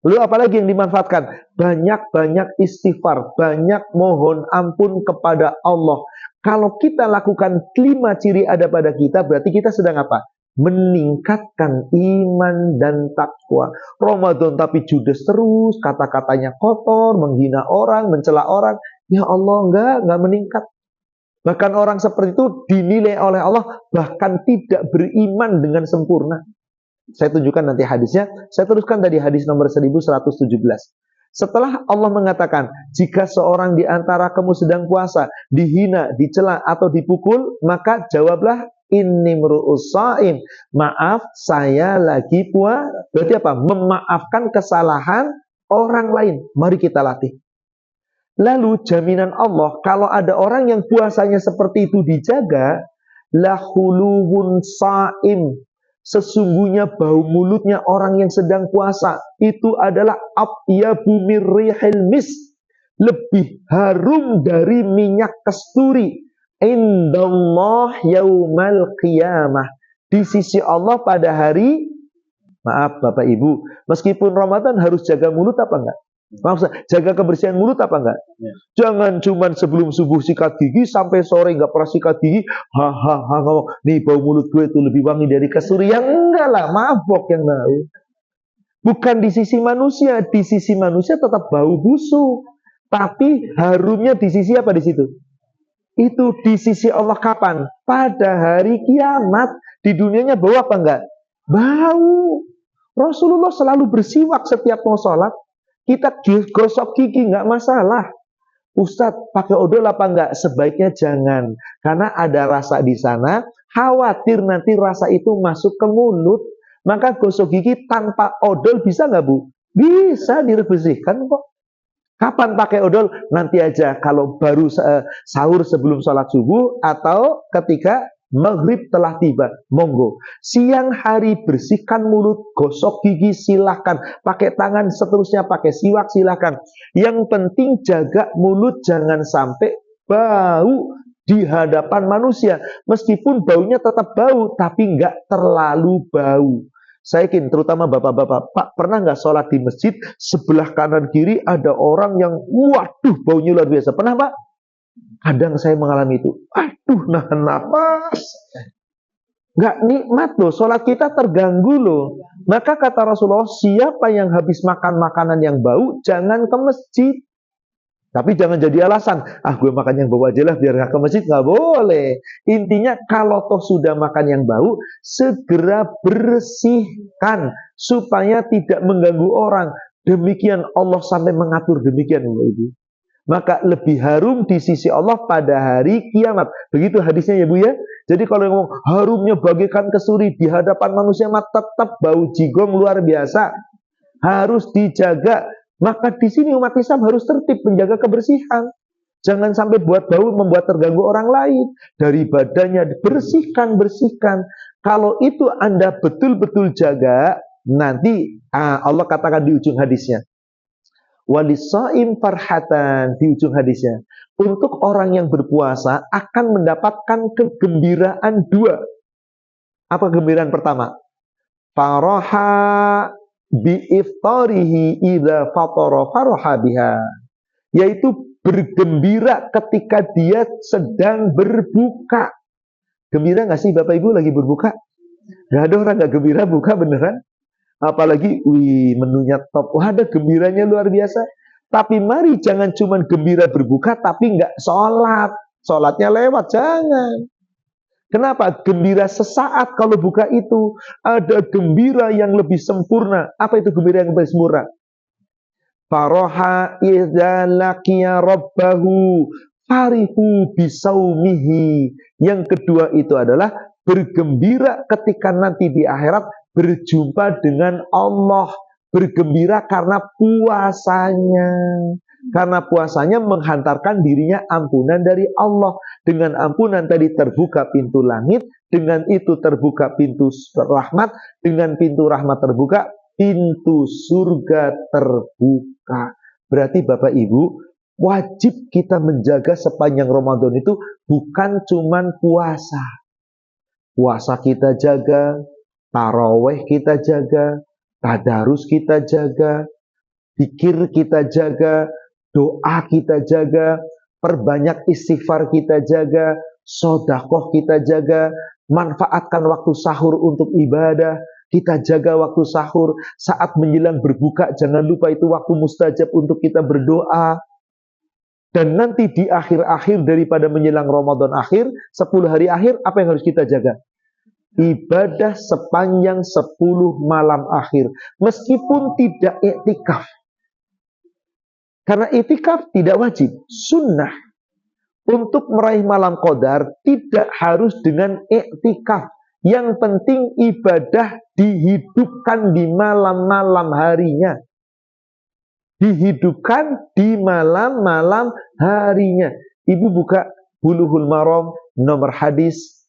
Lalu apalagi yang dimanfaatkan? Banyak-banyak istighfar, banyak mohon ampun kepada Allah. Kalau kita lakukan 5 ciri ada pada kita, berarti kita sedang apa? Meningkatkan iman dan takwa. Ramadan tapi judes terus, kata-katanya kotor, menghina orang, mencela orang. Ya Allah, enggak meningkat. Bahkan orang seperti itu dinilai oleh Allah bahkan tidak beriman dengan sempurna. Saya tunjukkan nanti hadisnya. Saya teruskan tadi hadis nomor 1117. Setelah Allah mengatakan, jika seorang di antara kamu sedang puasa, dihina, dicela atau dipukul, maka jawablah, inni mru'us shaim. Maaf, saya lagi puasa. Berarti apa? Memaafkan kesalahan orang lain. Mari kita latih. Lalu jaminan Allah, kalau ada orang yang puasanya seperti itu dijaga, lahuluwun saim, sesungguhnya bau mulutnya orang yang sedang puasa itu adalah atyabu mirrihil mis, lebih harum dari minyak kasturi, indallah yaumal qiyamah, di sisi Allah pada hari, maaf Bapak Ibu, meskipun Ramadan harus jaga mulut apa enggak? Maaf, jaga kebersihan mulut apa enggak? Ya. Jangan cuman sebelum subuh sikat gigi sampai sore enggak pernah sikat gigi, hahaha ngomong, nih bau mulut gue itu lebih wangi dari kasturi. Yang enggak lah, mabok yang bau. Bukan di sisi manusia tetap bau busuk, tapi harumnya di sisi apa di situ? Itu di sisi Allah kapan? Pada hari kiamat. Di dunianya bau apa enggak? Bau. Rasulullah selalu bersiwak setiap mau sholat. Kita gosok gigi nggak masalah. Ustadz, pakai odol apa enggak? Sebaiknya jangan, karena ada rasa di sana. Khawatir nanti rasa itu masuk ke mulut. Maka gosok gigi tanpa odol bisa nggak Bu? Bisa dibersihkan kok. Kapan pakai odol? Nanti aja, kalau baru sahur sebelum sholat subuh atau ketika maghrib telah tiba, monggo. Siang hari bersihkan mulut, gosok gigi silahkan, pakai tangan seterusnya, pakai siwak silahkan. Yang penting jaga mulut jangan sampai bau di hadapan manusia. Meskipun baunya tetap bau, tapi nggak terlalu bau. Saya yakin terutama bapak-bapak, Pak pernah nggak sholat di masjid sebelah kanan kiri ada orang yang waduh baunya luar biasa? Pernah Pak? Kadang saya mengalami itu. Aduh, nahan nafas. Nggak nikmat loh, sholat kita terganggu loh. Maka kata Rasulullah, siapa yang habis makan makanan yang bau, jangan ke masjid. Tapi jangan jadi alasan, gue makan yang bau aja lah, biar gak ke masjid. Nggak boleh. Intinya kalau toh sudah makan yang bau, segera bersihkan, supaya tidak mengganggu orang. Demikian Allah sampai mengatur demikian, Ibu. Maka lebih harum di sisi Allah pada hari kiamat. Begitu hadisnya ya Bu ya. Jadi kalau ngomong harumnya bagaikan kasturi di hadapan manusia, tetap bau jigong luar biasa. Harus dijaga. Maka di sini umat Islam harus tertib menjaga kebersihan. Jangan sampai buat bau membuat terganggu orang lain. Dari badannya bersihkan. Kalau itu Anda betul-betul jaga, nanti Allah katakan di ujung hadisnya, walisaim farhatan, di ujung hadisnya, untuk orang yang berpuasa akan mendapatkan kegembiraan dua. Apa kegembiraan pertama? Faraha biiftarihi idza fatara faraha biha, yaitu bergembira ketika dia sedang berbuka. Gembira nggak sih Bapak Ibu lagi berbuka? Nggak ada orang nggak gembira buka beneran. Apalagi, menunya top. Wah, ada gembiranya luar biasa. Tapi mari jangan cuma gembira berbuka, tapi nggak sholat. Sholatnya lewat, jangan. Kenapa? Gembira sesaat kalau buka itu. Ada gembira yang lebih sempurna. Apa itu gembira yang lebih sempurna? Faroha idza laqiya rabbahu farihu bisaumihi. Yang kedua itu adalah bergembira ketika nanti di akhirat berjumpa dengan Allah. Bergembira karena puasanya. Karena puasanya menghantarkan dirinya ampunan dari Allah. Dengan ampunan tadi terbuka pintu langit. Dengan itu terbuka pintu rahmat. Dengan pintu rahmat terbuka, pintu surga terbuka. Berarti Bapak Ibu, wajib kita menjaga sepanjang Ramadan itu bukan cuman puasa. Puasa kita jaga, taraweh kita jaga, tadarus kita jaga, zikir kita jaga, doa kita jaga, perbanyak istighfar kita jaga, sedekah kita jaga, manfaatkan waktu sahur untuk ibadah, kita jaga waktu sahur, saat menjelang berbuka jangan lupa itu waktu mustajab untuk kita berdoa. Dan nanti di akhir-akhir daripada menjelang Ramadan akhir, 10 hari akhir, apa yang harus kita jaga? Ibadah sepanjang 10 malam akhir. Meskipun tidak iktikaf, Karena itikaf tidak wajib, sunnah. Untuk meraih malam qadar tidak harus dengan iktikaf. Yang penting ibadah dihidupkan di malam-malam harinya. Dihidupkan di malam-malam harinya. Ibu buka Bulughul Maram nomor hadis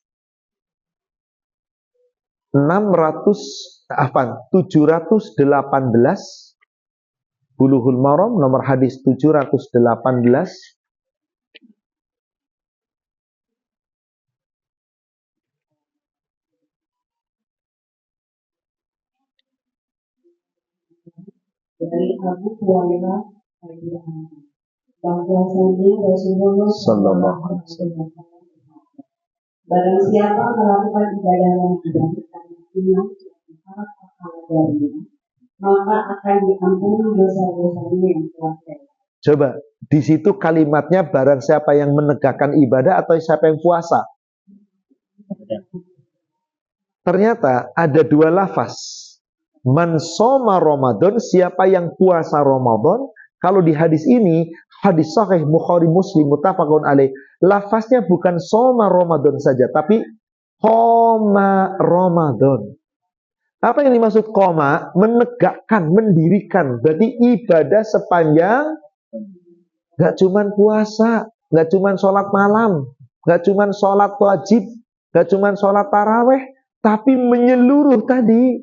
718. Bulughul Maram nomor hadis 718. Dari Abu Hurairah bahwasanya Rasulullah Sallallahu alaihi wasallam. Barang siapa melakukan ibadah Ramadan karena iman dan pahala darinya, maka akan diampuni dosa-dosanya yang telah terjadi. Coba, di situ kalimatnya barang siapa yang menegakkan ibadah atau siapa yang puasa? Ternyata ada dua lafaz. Man soma Ramadan, siapa yang puasa Ramadan. Kalau di hadis ini, hadis sahih Bukhari Muslim muttafaqun alaih, lafaznya bukan soma Ramadan saja, tapi qoma Ramadan. Apa yang dimaksud qoma? Menegakkan, mendirikan. Berarti ibadah sepanjang, gak cuman puasa, gak cuman sholat malam, gak cuman sholat wajib, gak cuman sholat taraweh, tapi menyeluruh tadi.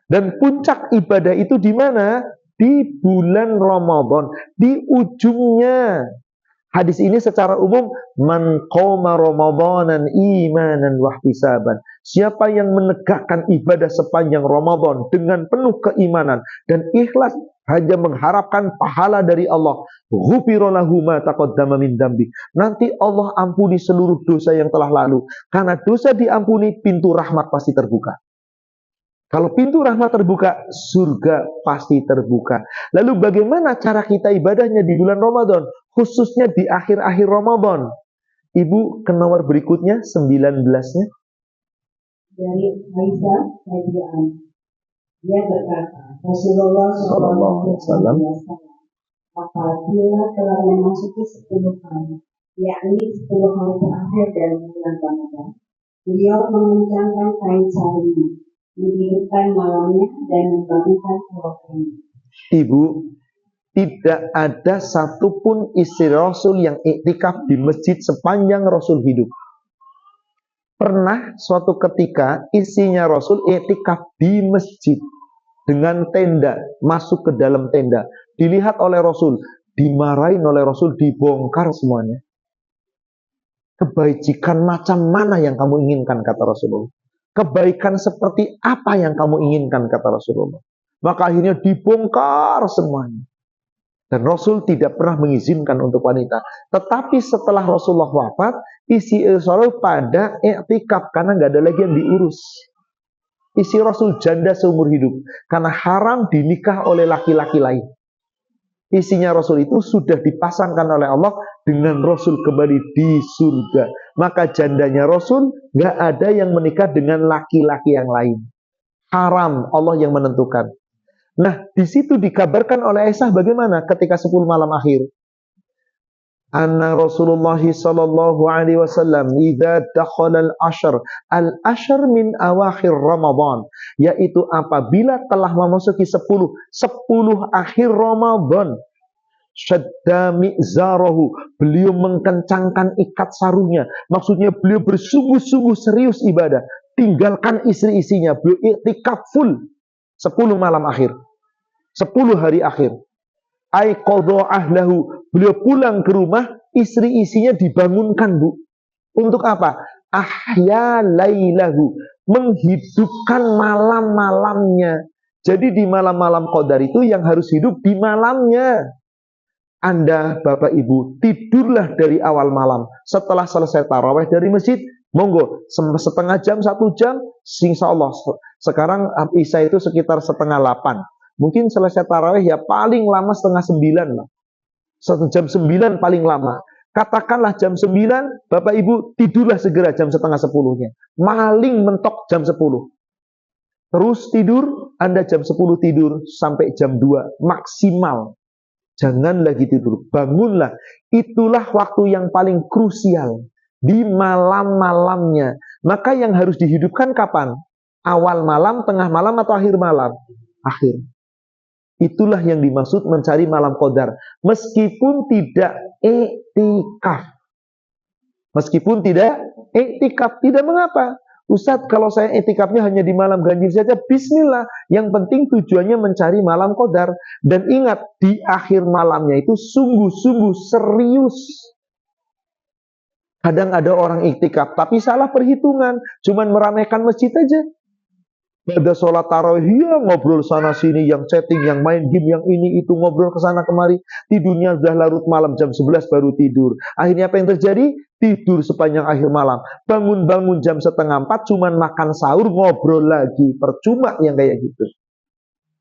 Dan puncak ibadah itu di mana? Di bulan Ramadan, di ujungnya. Hadis ini secara umum, man qoma Ramadanan imanan wahtisaban. Siapa yang menegakkan ibadah sepanjang Ramadan dengan penuh keimanan dan ikhlas hanya mengharapkan pahala dari Allah, ghufira lahu ma taqaddama min dzambi. Nanti Allah ampuni seluruh dosa yang telah lalu. Karena dosa diampuni, pintu rahmat pasti terbuka. Kalau pintu rahmat terbuka, surga pasti terbuka. Lalu bagaimana cara kita ibadahnya di bulan Ramadan? Khususnya di akhir-akhir Ramadan. Ibu ke nomor berikutnya, 19-nya. Dari Aisyah radhiyallahu, dia berkata, Rasulullah SAW apabila telah memasuki 10 hari, yakni 10 hari terakhir dari bulan Ramadan, beliau mengencangkan kain salibnya, menghidupkan malamnya dan membangunkan keluarganya. Ibu, tidak ada satupun istri Rasul yang iktikaf di masjid sepanjang Rasul hidup. Pernah suatu ketika istrinya Rasul iktikaf di masjid dengan tenda, masuk ke dalam tenda, dilihat oleh Rasul, dimarahin oleh Rasul, dibongkar semuanya. Kebajikan macam mana yang kamu inginkan, kata Rasulullah. Kebaikan seperti apa yang kamu inginkan, kata Rasulullah. Maka akhirnya dibongkar semuanya. Dan Rasul tidak pernah mengizinkan untuk wanita. Tetapi setelah Rasulullah wafat, isi Rasul pada iktikaf karena nggak ada lagi yang diurus. Isi Rasul janda seumur hidup karena haram dinikah oleh laki-laki lain. Isinya Rasul itu sudah dipasangkan oleh Allah dengan Rasul kembali di surga. Maka jandanya Rasul nggak ada yang menikah dengan laki-laki yang lain. Haram, Allah yang menentukan. Nah, di situ dikabarkan oleh Aisyah bagaimana ketika 10 malam akhir. Anna Rasulullah sallallahu alaihi wasallam idza dakhala al-ashr min awakhir Ramadan, yaitu apabila telah memasuki 10 akhir Ramadan, syadda mi'zarahu, beliau mengkencangkan ikat sarungnya. Maksudnya beliau bersungguh-sungguh serius ibadah, tinggalkan istri-istrinya, beliau iktikaf full 10 malam akhir, 10 hari akhir. Ai qadha ahlahu, beliau pulang ke rumah, istri-istrinya dibangunkan, Bu. Untuk apa? Ahya lailahu, menghidupkan malam-malamnya. Jadi di malam-malam qadar itu yang harus hidup di malamnya. Anda, Bapak Ibu, tidurlah dari awal malam. Setelah selesai taraweh dari masjid, monggo setengah jam, 1 jam, insya Allah. Sekarang Isya itu sekitar 7:30. Mungkin selesai taraweh ya paling lama 8:30 lah. 1 jam 9 paling lama. Katakanlah jam 9, Bapak Ibu tidurlah segera jam 9:30-nya. Maling mentok jam 10. Terus tidur, Anda jam 10 tidur sampai jam 2 maksimal. Jangan lagi tidur, bangunlah. Itulah waktu yang paling krusial di malam-malamnya. Maka yang harus dihidupkan kapan? Awal malam, tengah malam, atau akhir malam? Akhir. Itulah yang dimaksud mencari malam qadar. Meskipun tidak iktikaf. Meskipun tidak iktikaf, tidak mengapa. Ustadz, kalau saya etikafnya hanya di malam ganjil saja, bismillah. Yang penting tujuannya mencari malam qadar. Dan ingat, di akhir malamnya itu sungguh-sungguh serius. Kadang ada orang iktikaf, tapi salah perhitungan. Cuman meramaikan masjid aja. Pada sholat tarawih, ya ngobrol sana sini, yang chatting, yang main game, yang ini itu, ngobrol ke sana kemari. Tidurnya sudah larut malam, jam 11 baru tidur. Akhirnya apa yang terjadi? Tidur sepanjang akhir malam. Bangun-bangun jam 3:30, cuman makan sahur, ngobrol lagi. Percuma yang kayak gitu.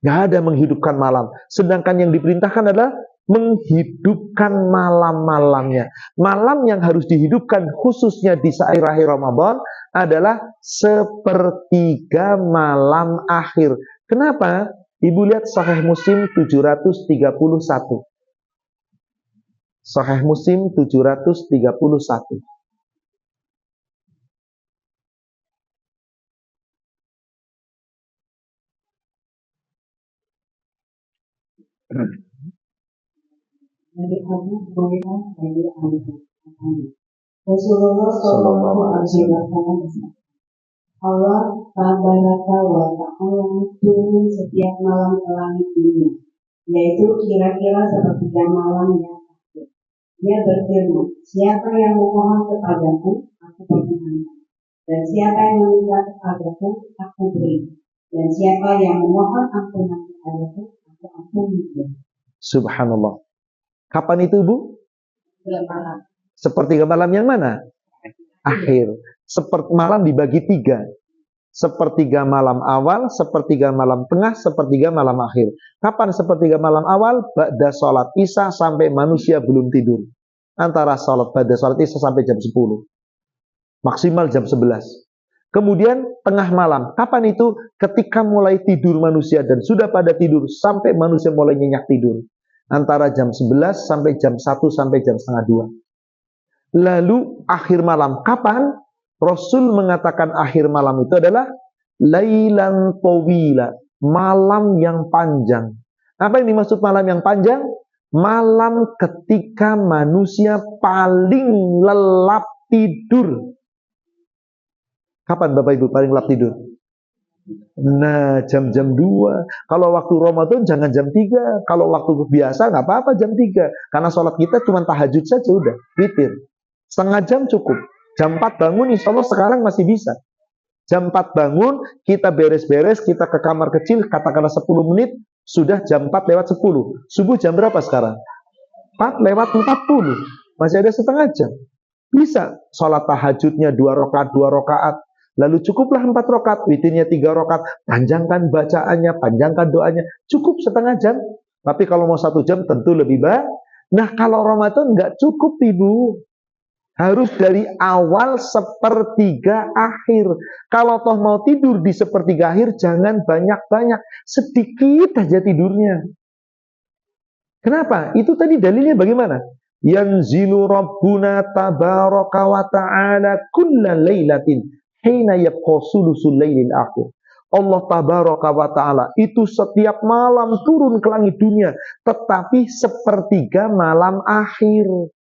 Gak ada menghidupkan malam. Sedangkan yang diperintahkan adalah menghidupkan malam-malamnya. Malam yang harus dihidupkan khususnya di akhir-akhir Ramadan adalah sepertiga malam akhir. Kenapa? Ibu lihat Sahih Muslim 731. Sahih Muslim 731. Dari Abu Hurairah dari Rasulullah Shallallahu Alaihi Wasallam, Allah Tabaraka wa Ta'ala turun setiap malam ke langit dunia, yaitu kira-kira sepertiga malam yang akhir. Dia berfirman, siapa yang memohon kepadaku, aku perkenankan. Dan siapa yang meminta kepadaku, aku beri. Dan siapa yang memohon ampunan kepadaku, aku ampuni. Subhanallah. Kapan itu, Bu? Malam. Sepertiga malam yang mana? Akhir. Malam dibagi 3. Sepertiga malam awal, sepertiga malam tengah, sepertiga malam akhir. Kapan sepertiga malam awal? Ba'da sholat isya sampai manusia belum tidur. Antara ba'da sholat isya sampai jam 10. Maksimal jam 11. Kemudian tengah malam. Kapan itu? Ketika mulai tidur manusia dan sudah pada tidur sampai manusia mulai nyenyak tidur. Antara jam 11 sampai jam 1 sampai jam setengah 2. Lalu akhir malam. Kapan? Rasul mengatakan akhir malam itu adalah lailan tawila, malam yang panjang. Apa yang dimaksud malam yang panjang? Malam ketika manusia paling lelap tidur. Kapan Bapak Ibu paling lelap tidur? Nah, jam-jam 2. Kalau waktu Ramadan jangan jam 3. Kalau waktu biasa nggak apa-apa jam 3. Karena sholat kita cuma tahajud saja udah, witir. Setengah jam cukup. Jam 4 bangun, insya Allah sekarang masih bisa. Jam 4 bangun, kita beres-beres, kita ke kamar kecil, katakanlah 10 menit, sudah jam 4 lewat 10. Subuh jam berapa sekarang? 4 lewat 40. Masih ada setengah jam. Bisa sholat tahajudnya 2 rakaat, 2 rakaat. Lalu cukuplah 4 rakaat, witirnya 3 rakaat. Panjangkan bacaannya, panjangkan doanya. Cukup setengah jam. Tapi kalau mau 1 jam tentu lebih baik. Nah, kalau Ramadan nggak cukup, Ibu. Harus dari awal sepertiga akhir. Kalau toh mau tidur di sepertiga akhir, jangan banyak-banyak. Sedikit aja tidurnya. Kenapa? Itu tadi dalilnya bagaimana? Yanzilu Rabbuna tabaraka wa ta'ala kulla laylatin hina yabqa sulusul lailil akhir. Allah tabaraka wa ta'ala itu setiap malam turun ke langit dunia, tetapi sepertiga malam akhir.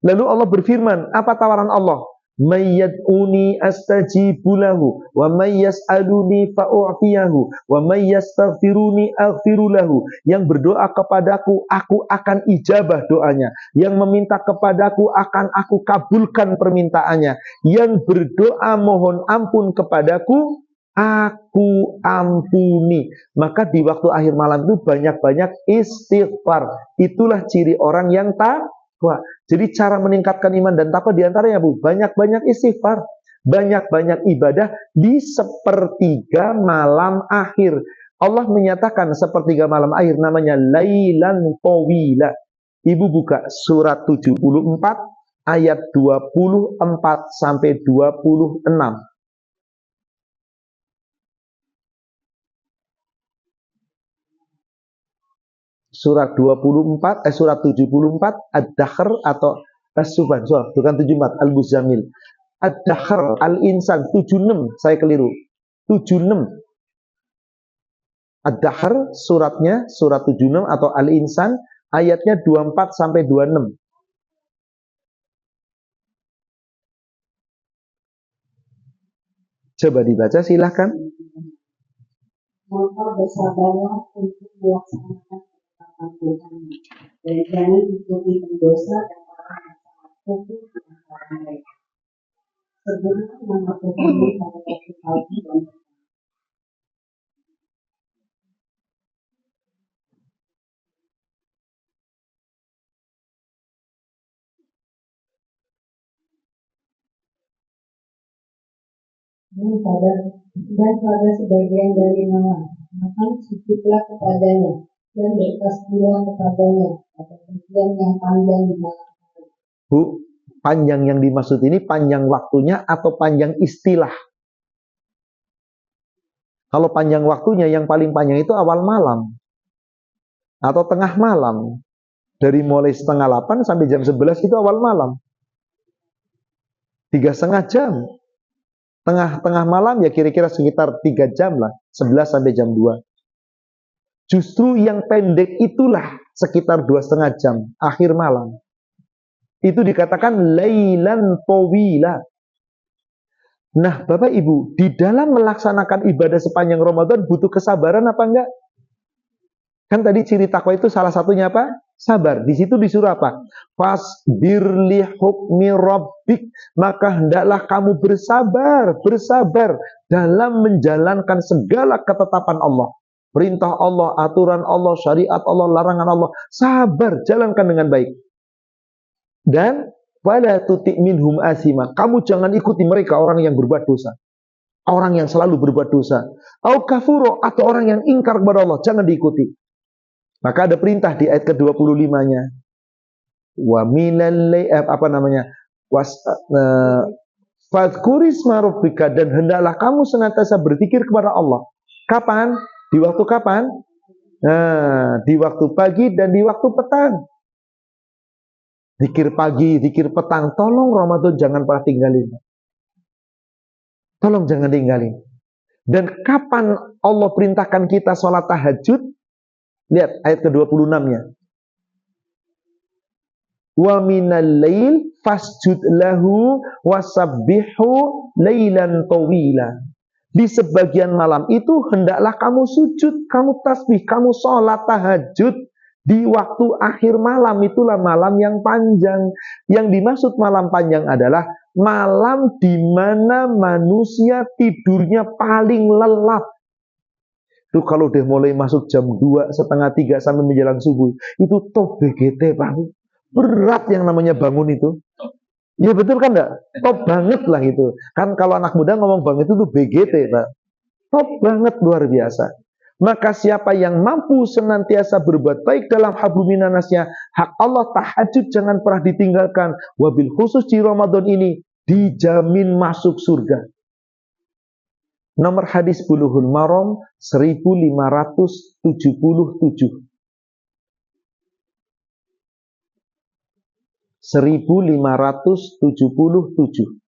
Lalu Allah berfirman, apa tawaran Allah? Mayyad'uni astajibu lahu wa mayyas'aluni fa'u'tiyahu wa mayyastaghfiruni aghfiru lahu. Yang berdoa kepadaku, aku akan ijabah doanya. Yang meminta kepadaku, akan aku kabulkan permintaannya. Yang berdoa mohon ampun kepadaku, aku ampuni. Maka di waktu akhir malam itu banyak-banyak istighfar. Itulah ciri orang yang takwa. Jadi cara meningkatkan iman dan takwa diantaranya, Bu, banyak-banyak istighfar, banyak-banyak ibadah di sepertiga malam akhir. Allah menyatakan sepertiga malam akhir namanya lailan tawila. Ibu buka surat 74 ayat 24 sampai 26. surat 24, surat 74 Ad-Dahr atau As-Subhan, bukan 74, Al-Muzammil. Ad-Dahr, Al-Insan 76, saya keliru. 76. Ad-Dahr suratnya surat 76 atau Al-Insan ayatnya 24 sampai 26. Coba dibaca silahkan. Maka bersabarlah untuk melaksanakan ketetapan Tuhan, dan jangan ikuti pendosa dan orang yang sangat kufur di antara mereka. Sebutlah nama Tuhanmu pada waktu pagi dan petang. Dan pada sebagian dari malam, maka sujudlah kepadanya dan bertasbihlah kepadanya pada bagian yang panjang di malam hari. Bu, panjang yang dimaksud ini panjang waktunya atau panjang istilah? Kalau panjang waktunya yang paling panjang itu awal malam atau tengah malam. Dari mulai setengah 8 sampai jam 11 itu awal malam. 3,5 jam. Tengah malam ya kira-kira sekitar 3 jam lah, 11 sampai jam 2. Justru yang pendek itulah sekitar 2,5 jam, akhir malam. Itu dikatakan lailan tawila. Nah, Bapak Ibu, di dalam melaksanakan ibadah sepanjang Ramadan butuh kesabaran apa enggak? Kan tadi ciri takwa itu salah satunya apa? Sabar. Di situ disuruh apa? Fasbir li hukmi rabbik. Maka hendaklah kamu bersabar dalam menjalankan segala ketetapan Allah. Perintah Allah, aturan Allah, syariat Allah, larangan Allah. Sabar, jalankan dengan baik. Dan wala tuti' minhum asima. Kamu jangan ikuti mereka, orang yang berbuat dosa. Orang yang selalu berbuat dosa. Au kafuro, atau orang yang ingkar kepada Allah, jangan diikuti. Maka ada perintah di ayat ke-25-nya. Wa minal fadhkurisma rabbika, dan hendaklah kamu senantiasa berzikir kepada Allah. Kapan? Di waktu kapan? Nah, di waktu pagi dan di waktu petang. Zikir pagi, zikir petang. Tolong Ramadan jangan pernah tinggalin. Tolong jangan tinggalin. Dan kapan Allah perintahkan kita sholat tahajud? Lihat ayat ke-26-nya. Wa minal lail fasjud lahu wasabbihu lailan tawila. Di sebagian malam itu hendaklah kamu sujud, kamu tasbih, kamu sholat tahajud di waktu akhir malam. Itulah malam yang panjang. Yang dimaksud malam panjang adalah malam di mana manusia tidurnya paling lelap. Itu kalau udah mulai masuk jam 2, setengah 3 sampai menjelang subuh, itu top BGT, Pak. Berat yang namanya bangun itu. Ya betul kan enggak? Top banget lah itu. Kan kalau anak muda ngomong banget itu BGT, Pak. Top banget, luar biasa. Maka siapa yang mampu senantiasa berbuat baik dalam habluminanasnya, hak Allah tahajud jangan pernah ditinggalkan. Wabil khusus di Ramadan ini dijamin masuk surga. Nomor hadis Bulughul Maram 1577. 1577.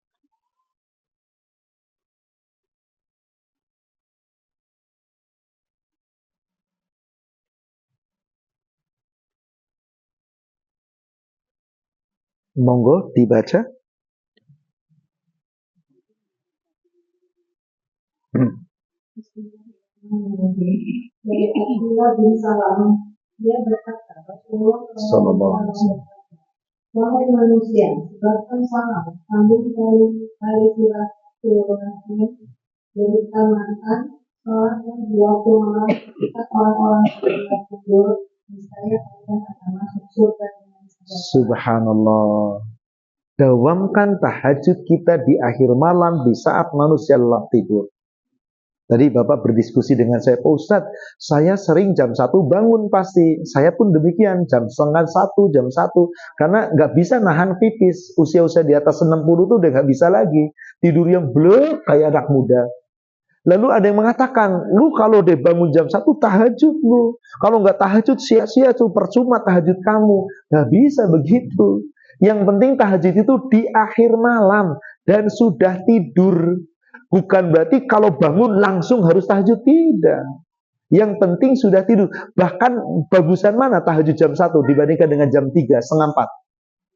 Monggo dibaca. Dari Abdullah bin Salam, dia berkata, Rasulullah wahai manusia, sebabkan salam, sambung kali silaturahmi, berutamakan sholat dan dua malam, kita orang-orang yang kubur, misalnya kalian akan masuk surga dengan segala. Subhanallah. Dawamkan tahajud kita di akhir malam di saat manusia lelah tidur. Tadi Bapak berdiskusi dengan saya, Pak Ustadz, saya sering jam 1 bangun pasti. Saya pun demikian, jam 12:30, jam 1. Karena nggak bisa nahan pipis. Usia-usia di atas 60 tuh udah nggak bisa lagi. Tidur yang blek kayak anak muda. Lalu ada yang mengatakan, lu kalau deh bangun jam 1 tahajud lu. Kalau nggak tahajud sia-sia tuh, percuma tahajud kamu. Nggak bisa begitu. Yang penting tahajud itu di akhir malam dan sudah tidur. Bukan berarti kalau bangun langsung harus tahajud, tidak. Yang penting sudah tidur. Bahkan bagusan mana tahajud jam 1 dibandingkan dengan jam 3, setengah 4.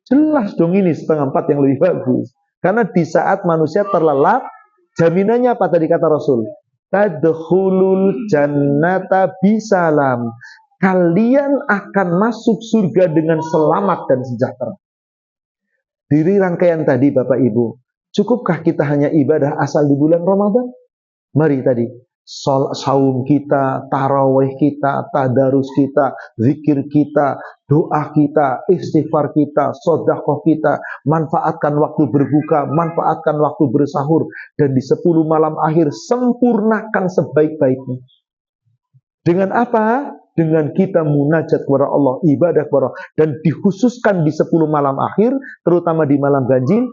Jelas dong ini setengah 4 yang lebih bagus. Karena di saat manusia terlelap, jaminannya apa tadi kata Rasul? Tadkhulul jannata bisalam. Kalian akan masuk surga dengan selamat dan sejahtera. Dari rangkaian tadi Bapak Ibu, cukupkah kita hanya ibadah asal di bulan Ramadan? Mari tadi, saum kita, tarawih kita, tadarus kita, zikir kita, doa kita, istighfar kita, sedekah kita, manfaatkan waktu berbuka, manfaatkan waktu bersahur, dan di 10 malam akhir sempurnakan sebaik-baiknya. Dengan apa? Dengan kita munajat kepada Allah, ibadah kepada Allah, dan dikhususkan di 10 malam akhir, terutama di malam ganjil,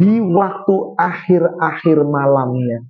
di waktu akhir-akhir malamnya.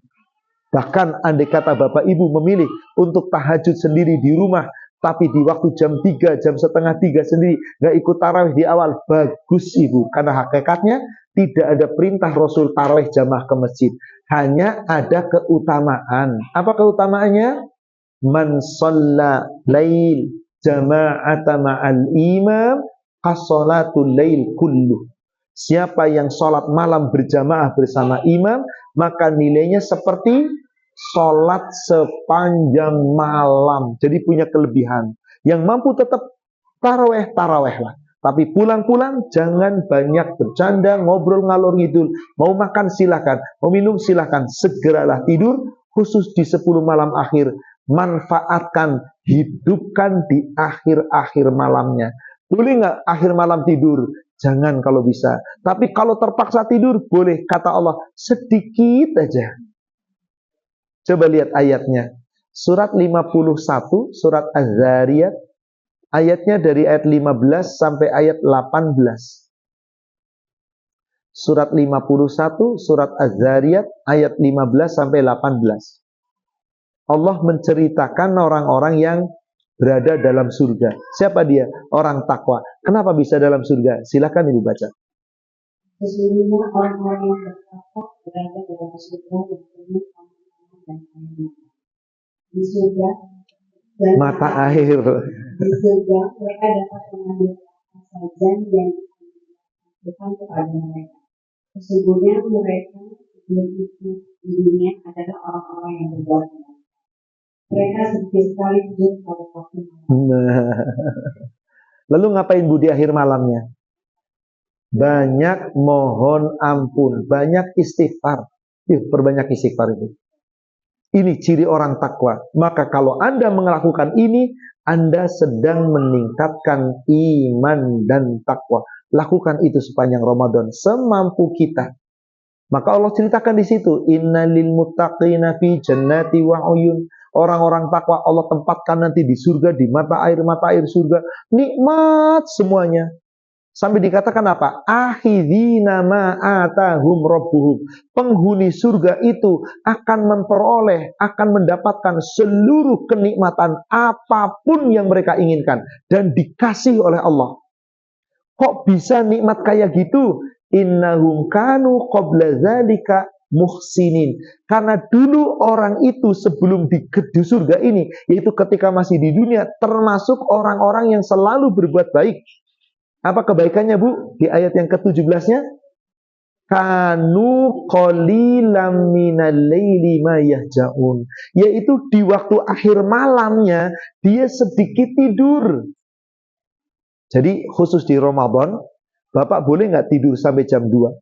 Bahkan andai kata Bapak Ibu memilih untuk tahajud sendiri di rumah, tapi di waktu jam 3, jam setengah 3 sendiri, nggak ikut tarawih di awal, bagus Ibu. Karena hakikatnya tidak ada perintah Rasul tarawih jamaah ke masjid. Hanya ada keutamaan. Apa keutamaannya? Man shalla lail jama'ata ma'al imam as-salatul lail kullu. Siapa yang sholat malam berjamaah bersama imam, maka nilainya seperti sholat sepanjang malam. Jadi punya kelebihan. Yang mampu tetap taraweh, tarawehlah. Tapi pulang-pulang jangan banyak bercanda, ngobrol ngalor ngidul. Mau makan silakan, mau minum silakan. Segeralah tidur, khusus di 10 malam akhir. Manfaatkan, hidupkan di akhir-akhir malamnya. Boleh nggak akhir malam tidur? Jangan kalau bisa. Tapi kalau terpaksa tidur, boleh. Kata Allah, sedikit aja. Coba lihat ayatnya. Surat 51, surat Az-Zariyat. Ayatnya dari ayat 15 sampai ayat 18. Surat 51, surat Az-Zariyat, ayat 15 sampai 18. Allah menceritakan orang-orang yang berada dalam surga. Siapa dia? Orang takwa. Kenapa bisa dalam surga? Silakan Ibu baca. Sesungguhnya orang-orang yang bertakwa berada dalam surga yang penuh keamanan dan air. Di surga dan mata air. Di surga mereka dapat mengambil apa saja yang Tuhan kepada mereka. Sesungguhnya mereka sebelum itu di dunia adalah orang-orang yang berbuat baik. Mereka sedikit sekali tidur pada waktu malam. Lalu ngapain Bu di akhir malamnya? Banyak mohon ampun, banyak istighfar. Yuk, perbanyak istighfar itu. Ini ciri orang takwa. Maka kalau Anda melakukan ini, Anda sedang meningkatkan iman dan takwa. Lakukan itu sepanjang Ramadan semampu kita. Maka Allah ceritakan di situ, innalil muttaqina fi jannati wa uyun. Orang-orang takwa Allah tempatkan nanti di surga, di mata air surga. Nikmat semuanya. Sampai dikatakan apa? Akhidina ma atahum rabbuhum. Penghuni surga itu akan memperoleh, akan mendapatkan seluruh kenikmatan apapun yang mereka inginkan. Dan dikasih oleh Allah. Kok bisa nikmat kayak gitu? Innahum kanu qabla dzalika muhsinin. Karena dulu orang itu sebelum di surga ini, yaitu ketika masih di dunia, termasuk orang-orang yang selalu berbuat baik. Apa kebaikannya Bu? Di ayat yang ke-17-nya, kanu qalilam minal laili ma yahjaun. Yaitu di waktu akhir malamnya dia sedikit tidur. Jadi khusus di Ramadan, Bapak boleh nggak tidur sampai jam 2?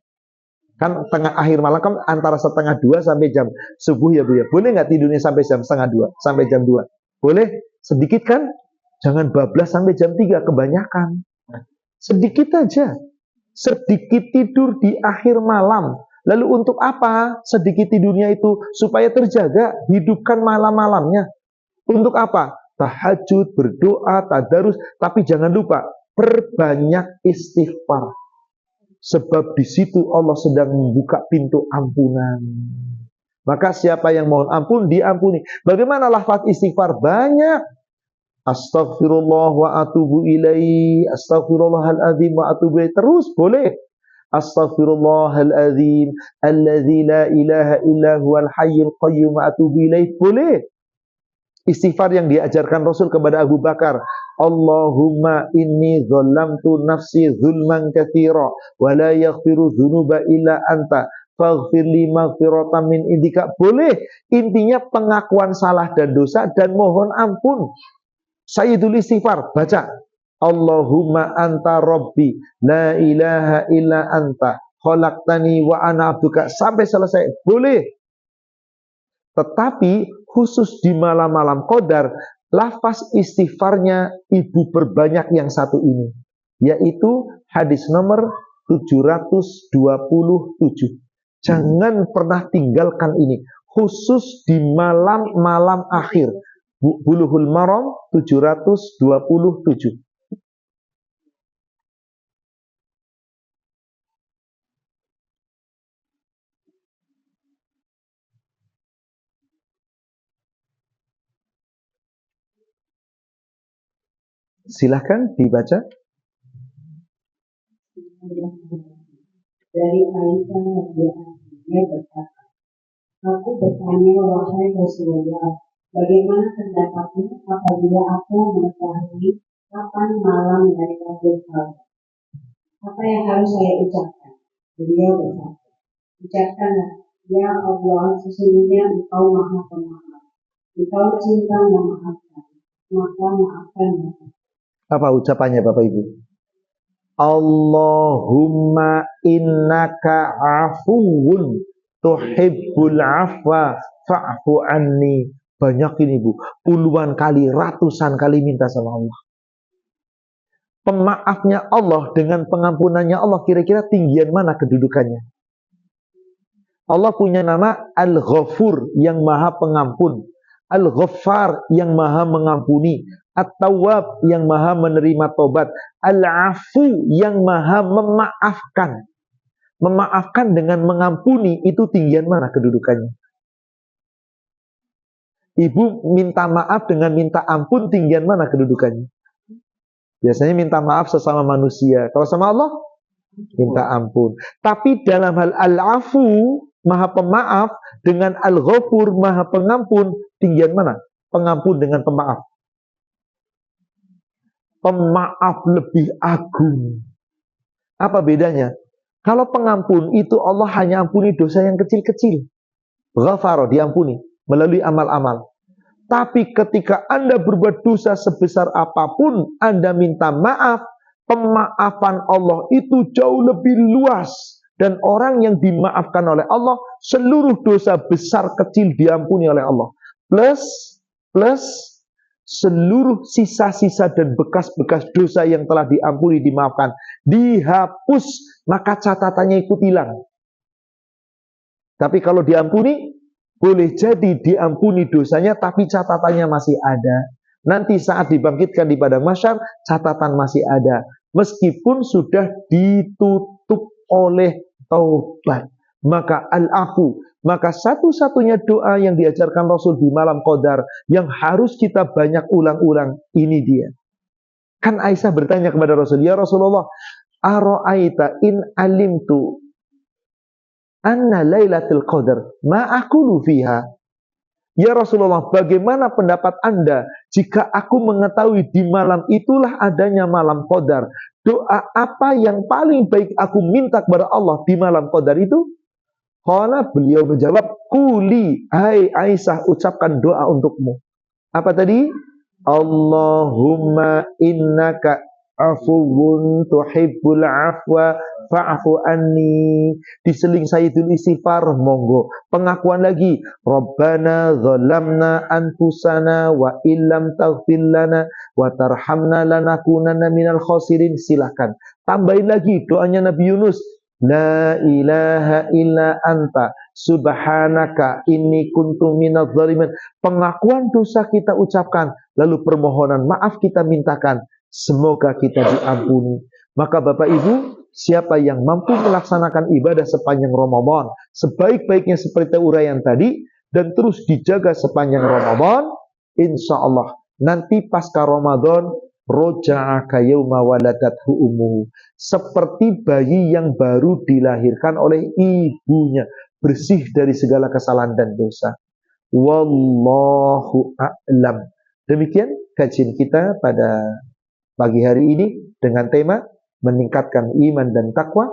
Kan tengah akhir malam kan antara setengah 2 sampai jam subuh ya Bu ya. Boleh nggak tidurnya sampai jam setengah 2, sampai jam 2? Boleh? Sedikit kan? Jangan bablas sampai jam 3, kebanyakan. Sedikit aja. Sedikit tidur di akhir malam. Lalu untuk apa? Sedikit tidurnya itu supaya terjaga, hidupkan malam-malamnya. Untuk apa? Tahajud, berdoa, tadarus, tapi jangan lupa perbanyak istighfar. Sebab di situ Allah sedang membuka pintu ampunan. Maka siapa yang mohon ampun, diampuni. Bagaimana lafaz istighfar? Banyak. Astaghfirullah wa atubu ilaihi, astaghfirullahaladzim wa atubu ilaihi. Terus boleh. Astaghfirullahaladzim alladzi la ilaha illa huwal hayyul qayyum wa atubu ilaihi. Boleh. Istighfar yang diajarkan Rasul kepada Abu Bakar, Allahumma inni dzalamtu nafsi zulman katsira wa la yaghfiru dzunuba illa anta faghfirli maghfiratan min indika. Boleh. Intinya pengakuan salah dan dosa dan mohon ampun. Sayyidul istighfar, baca Allahumma anta rabbi la ilaha illa anta khalaqtani wa ana abduka sampai selesai. Boleh. Tetapi khusus di malam-malam qadar, lafaz istighfarnya ibu perbanyak yang satu ini, yaitu hadis nomor 727. Jangan pernah tinggalkan ini, khusus di malam-malam akhir. Bulughul Maram 727. Silahkan dibaca. Dari Aisyah radhiyallahu anha berkata, aku bertanya wahai Rasulullah, bagaimana pendapatmu apabila aku mengetahui kapan malam dari Lailatul Qadar? Apa yang harus saya ucapkan? Beliau berkata, ucapkanlah, ya Allah, sesungguhnya Engkau Maha Pemaaf, Engkau cinta memaafkan, maka maafkan. Apa ucapannya Bapak Ibu? Allahumma innaka afuwun tuhibbul afwa fa'fu anni. Banyak ini Bu, puluhan kali, ratusan kali minta sama Allah. Pemaafnya Allah dengan pengampunannya Allah, kira-kira tinggian mana kedudukannya? Allah punya nama Al-Ghafur, yang maha pengampun, Al-Ghaffar, yang maha mengampuni, At-Tawwab, yang maha menerima tobat, Al-Afu, yang maha memaafkan. Memaafkan dengan mengampuni, itu tinggian mana kedudukannya? Ibu minta maaf dengan minta ampun, tinggian mana kedudukannya? Biasanya minta maaf sesama manusia. Kalau sama Allah, minta ampun. Tapi dalam hal Al-Afu, maha pemaaf, dengan Al-Ghafur, maha pengampun, tinggian mana? Pengampun dengan pemaaf. Pemaaf lebih agung. Apa bedanya? Kalau pengampun itu Allah hanya ampuni dosa yang kecil-kecil. Ghafaro, diampuni melalui amal-amal. Tapi ketika Anda berbuat dosa sebesar apapun, Anda minta maaf, pemaafan Allah itu jauh lebih luas. Dan orang yang dimaafkan oleh Allah, seluruh dosa besar kecil diampuni oleh Allah. Plus seluruh sisa-sisa dan bekas-bekas dosa yang telah diampuni, dimaafkan, dihapus, maka catatannya ikut hilang. Tapi kalau diampuni, boleh jadi diampuni dosanya, tapi catatannya masih ada. Nanti saat dibangkitkan di padang mahsyar, catatan masih ada. Meskipun sudah ditutup oleh taubat. Maka al-afu. Maka satu-satunya doa yang diajarkan Rasul di malam qadar, yang harus kita banyak ulang-ulang, ini dia. Kan Aisyah bertanya kepada Rasul, ya Rasulullah, ara'aita in alimtu anna lailatul qadar ma aqulu fiha. Ya Rasulullah, bagaimana pendapat Anda jika aku mengetahui di malam itulah adanya malam qadar? Doa apa yang paling baik aku minta kepada Allah di malam qadar itu? Qala, beliau menjawab, quli, hai Aisyah, ucapkan doa untukmu. Apa tadi? Allahumma innaka afuwun tuhibbul afwa fa'fu anni. Diseling sayyidul istighfar, monggo. Pengakuan lagi, Rabbana zalamna anfusana wa illam taghfir lana wa tarhamna lanakunanna minal khasirin. Silakan. Tambahin lagi doanya Nabi Yunus, la ilaha illa anta subhanaka inni kuntu minadz zalimin. Pengakuan dosa kita ucapkan, lalu permohonan maaf kita mintakan, semoga kita diampuni. Maka Bapak Ibu, Siapa yang mampu melaksanakan ibadah sepanjang Ramadan sebaik-baiknya seperti uraian tadi dan terus dijaga sepanjang Ramadan, insya Allah nanti pasca Ramadan roja'a kayauma waladathu ummuhu, seperti bayi yang baru dilahirkan oleh ibunya, bersih dari segala kesalahan dan dosa. Wallahu a'lam. Demikian kajian kita pada pagi hari ini dengan tema meningkatkan iman dan takwa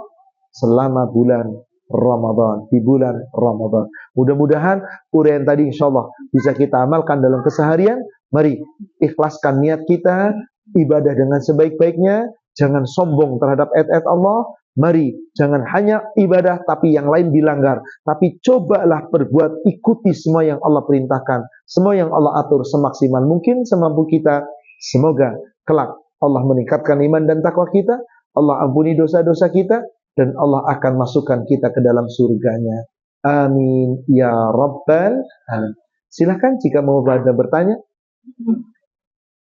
selama bulan Ramadan, di bulan Ramadan. Mudah-mudahan uraian tadi insya Allah bisa kita amalkan dalam keseharian. Mari ikhlaskan niat kita, ibadah dengan sebaik-baiknya, jangan sombong terhadap ayat-ayat Allah. Mari jangan hanya ibadah tapi yang lain dilanggar, tapi cobalah berbuat, ikuti semua yang Allah perintahkan, semua yang Allah atur semaksimal mungkin, semampu kita. Semoga kelak Allah meningkatkan iman dan takwa kita, Allah ampuni dosa-dosa kita, dan Allah akan masukkan kita ke dalam surganya. Amin ya rabbal alamin. Silahkan jika mau ada bertanya.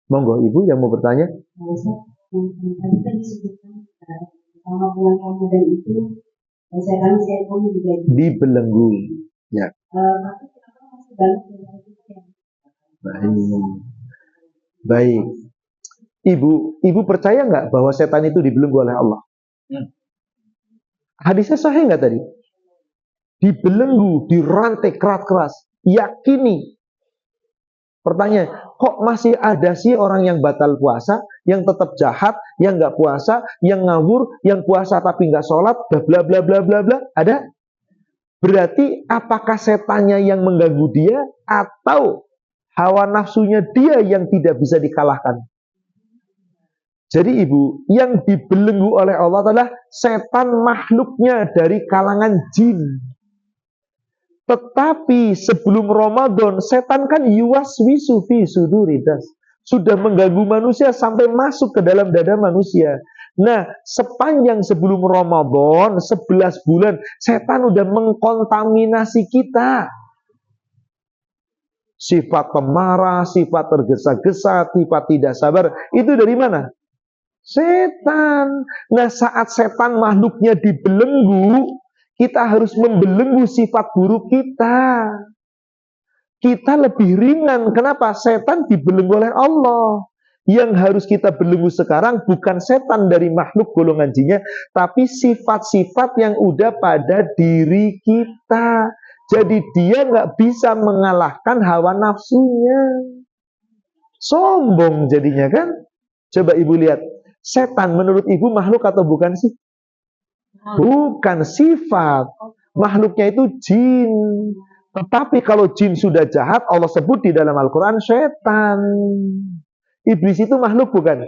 Monggo ibu yang mau bertanya. Tadi kan disebutkan sama bulan Ramadan itu setan juga dibelenggu. Ya. Tapi kenapa masih banyak yang baik. Ibu percaya nggak bahwa setan itu dibelenggu oleh Allah? Hadisnya sahih nggak tadi? Dibelenggu, dirantai keras-keras. Yakini. Pertanyaan, kok masih ada sih orang yang batal puasa, yang tetap jahat, yang nggak puasa, yang ngawur, yang puasa tapi nggak sholat, bla bla bla bla bla? Ada? Berarti apakah setannya yang mengganggu dia atau hawa nafsunya dia yang tidak bisa dikalahkan? Jadi ibu, yang dibelenggu oleh Allah adalah setan makhluknya dari kalangan jin. Tetapi sebelum Ramadan, setan kan yuwaswisu fi suduridas, sudah mengganggu manusia sampai masuk ke dalam dada manusia. Nah, sepanjang sebelum Ramadan, 11 bulan, setan udah mengkontaminasi kita. Sifat pemarah, sifat tergesa-gesa, sifat tidak sabar, itu dari mana? Setan. Nah, saat setan makhluknya dibelenggu, kita harus membelenggu sifat buruk kita. Kita lebih ringan. Kenapa? Setan dibelenggu oleh Allah. Yang harus kita belenggu sekarang bukan setan dari makhluk golongan jinnya, tapi sifat-sifat yang udah pada diri kita. Jadi dia nggak bisa mengalahkan hawa nafsunya. Sombong jadinya kan? Coba ibu lihat. Setan menurut ibu makhluk atau bukan sih? Bukan, sifat. Makhluknya itu jin. Tetapi kalau jin sudah jahat, Allah sebut di dalam Al-Quran setan. Iblis itu makhluk bukan?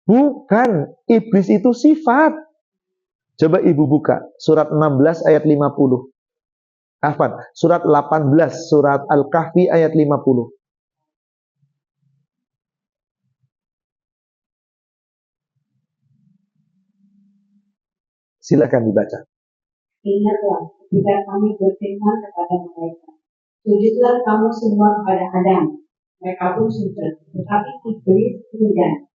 Bukan. Iblis itu sifat. Coba ibu buka surat 16 ayat 50. Surat 18, surat Al-Kahfi ayat 50. Silakan dibaca. Ingatlah ketika kami berfirman kepada mereka, sujudlah kamu semua kepada Adam. Mereka pun sujud, tetapi iblis enggan.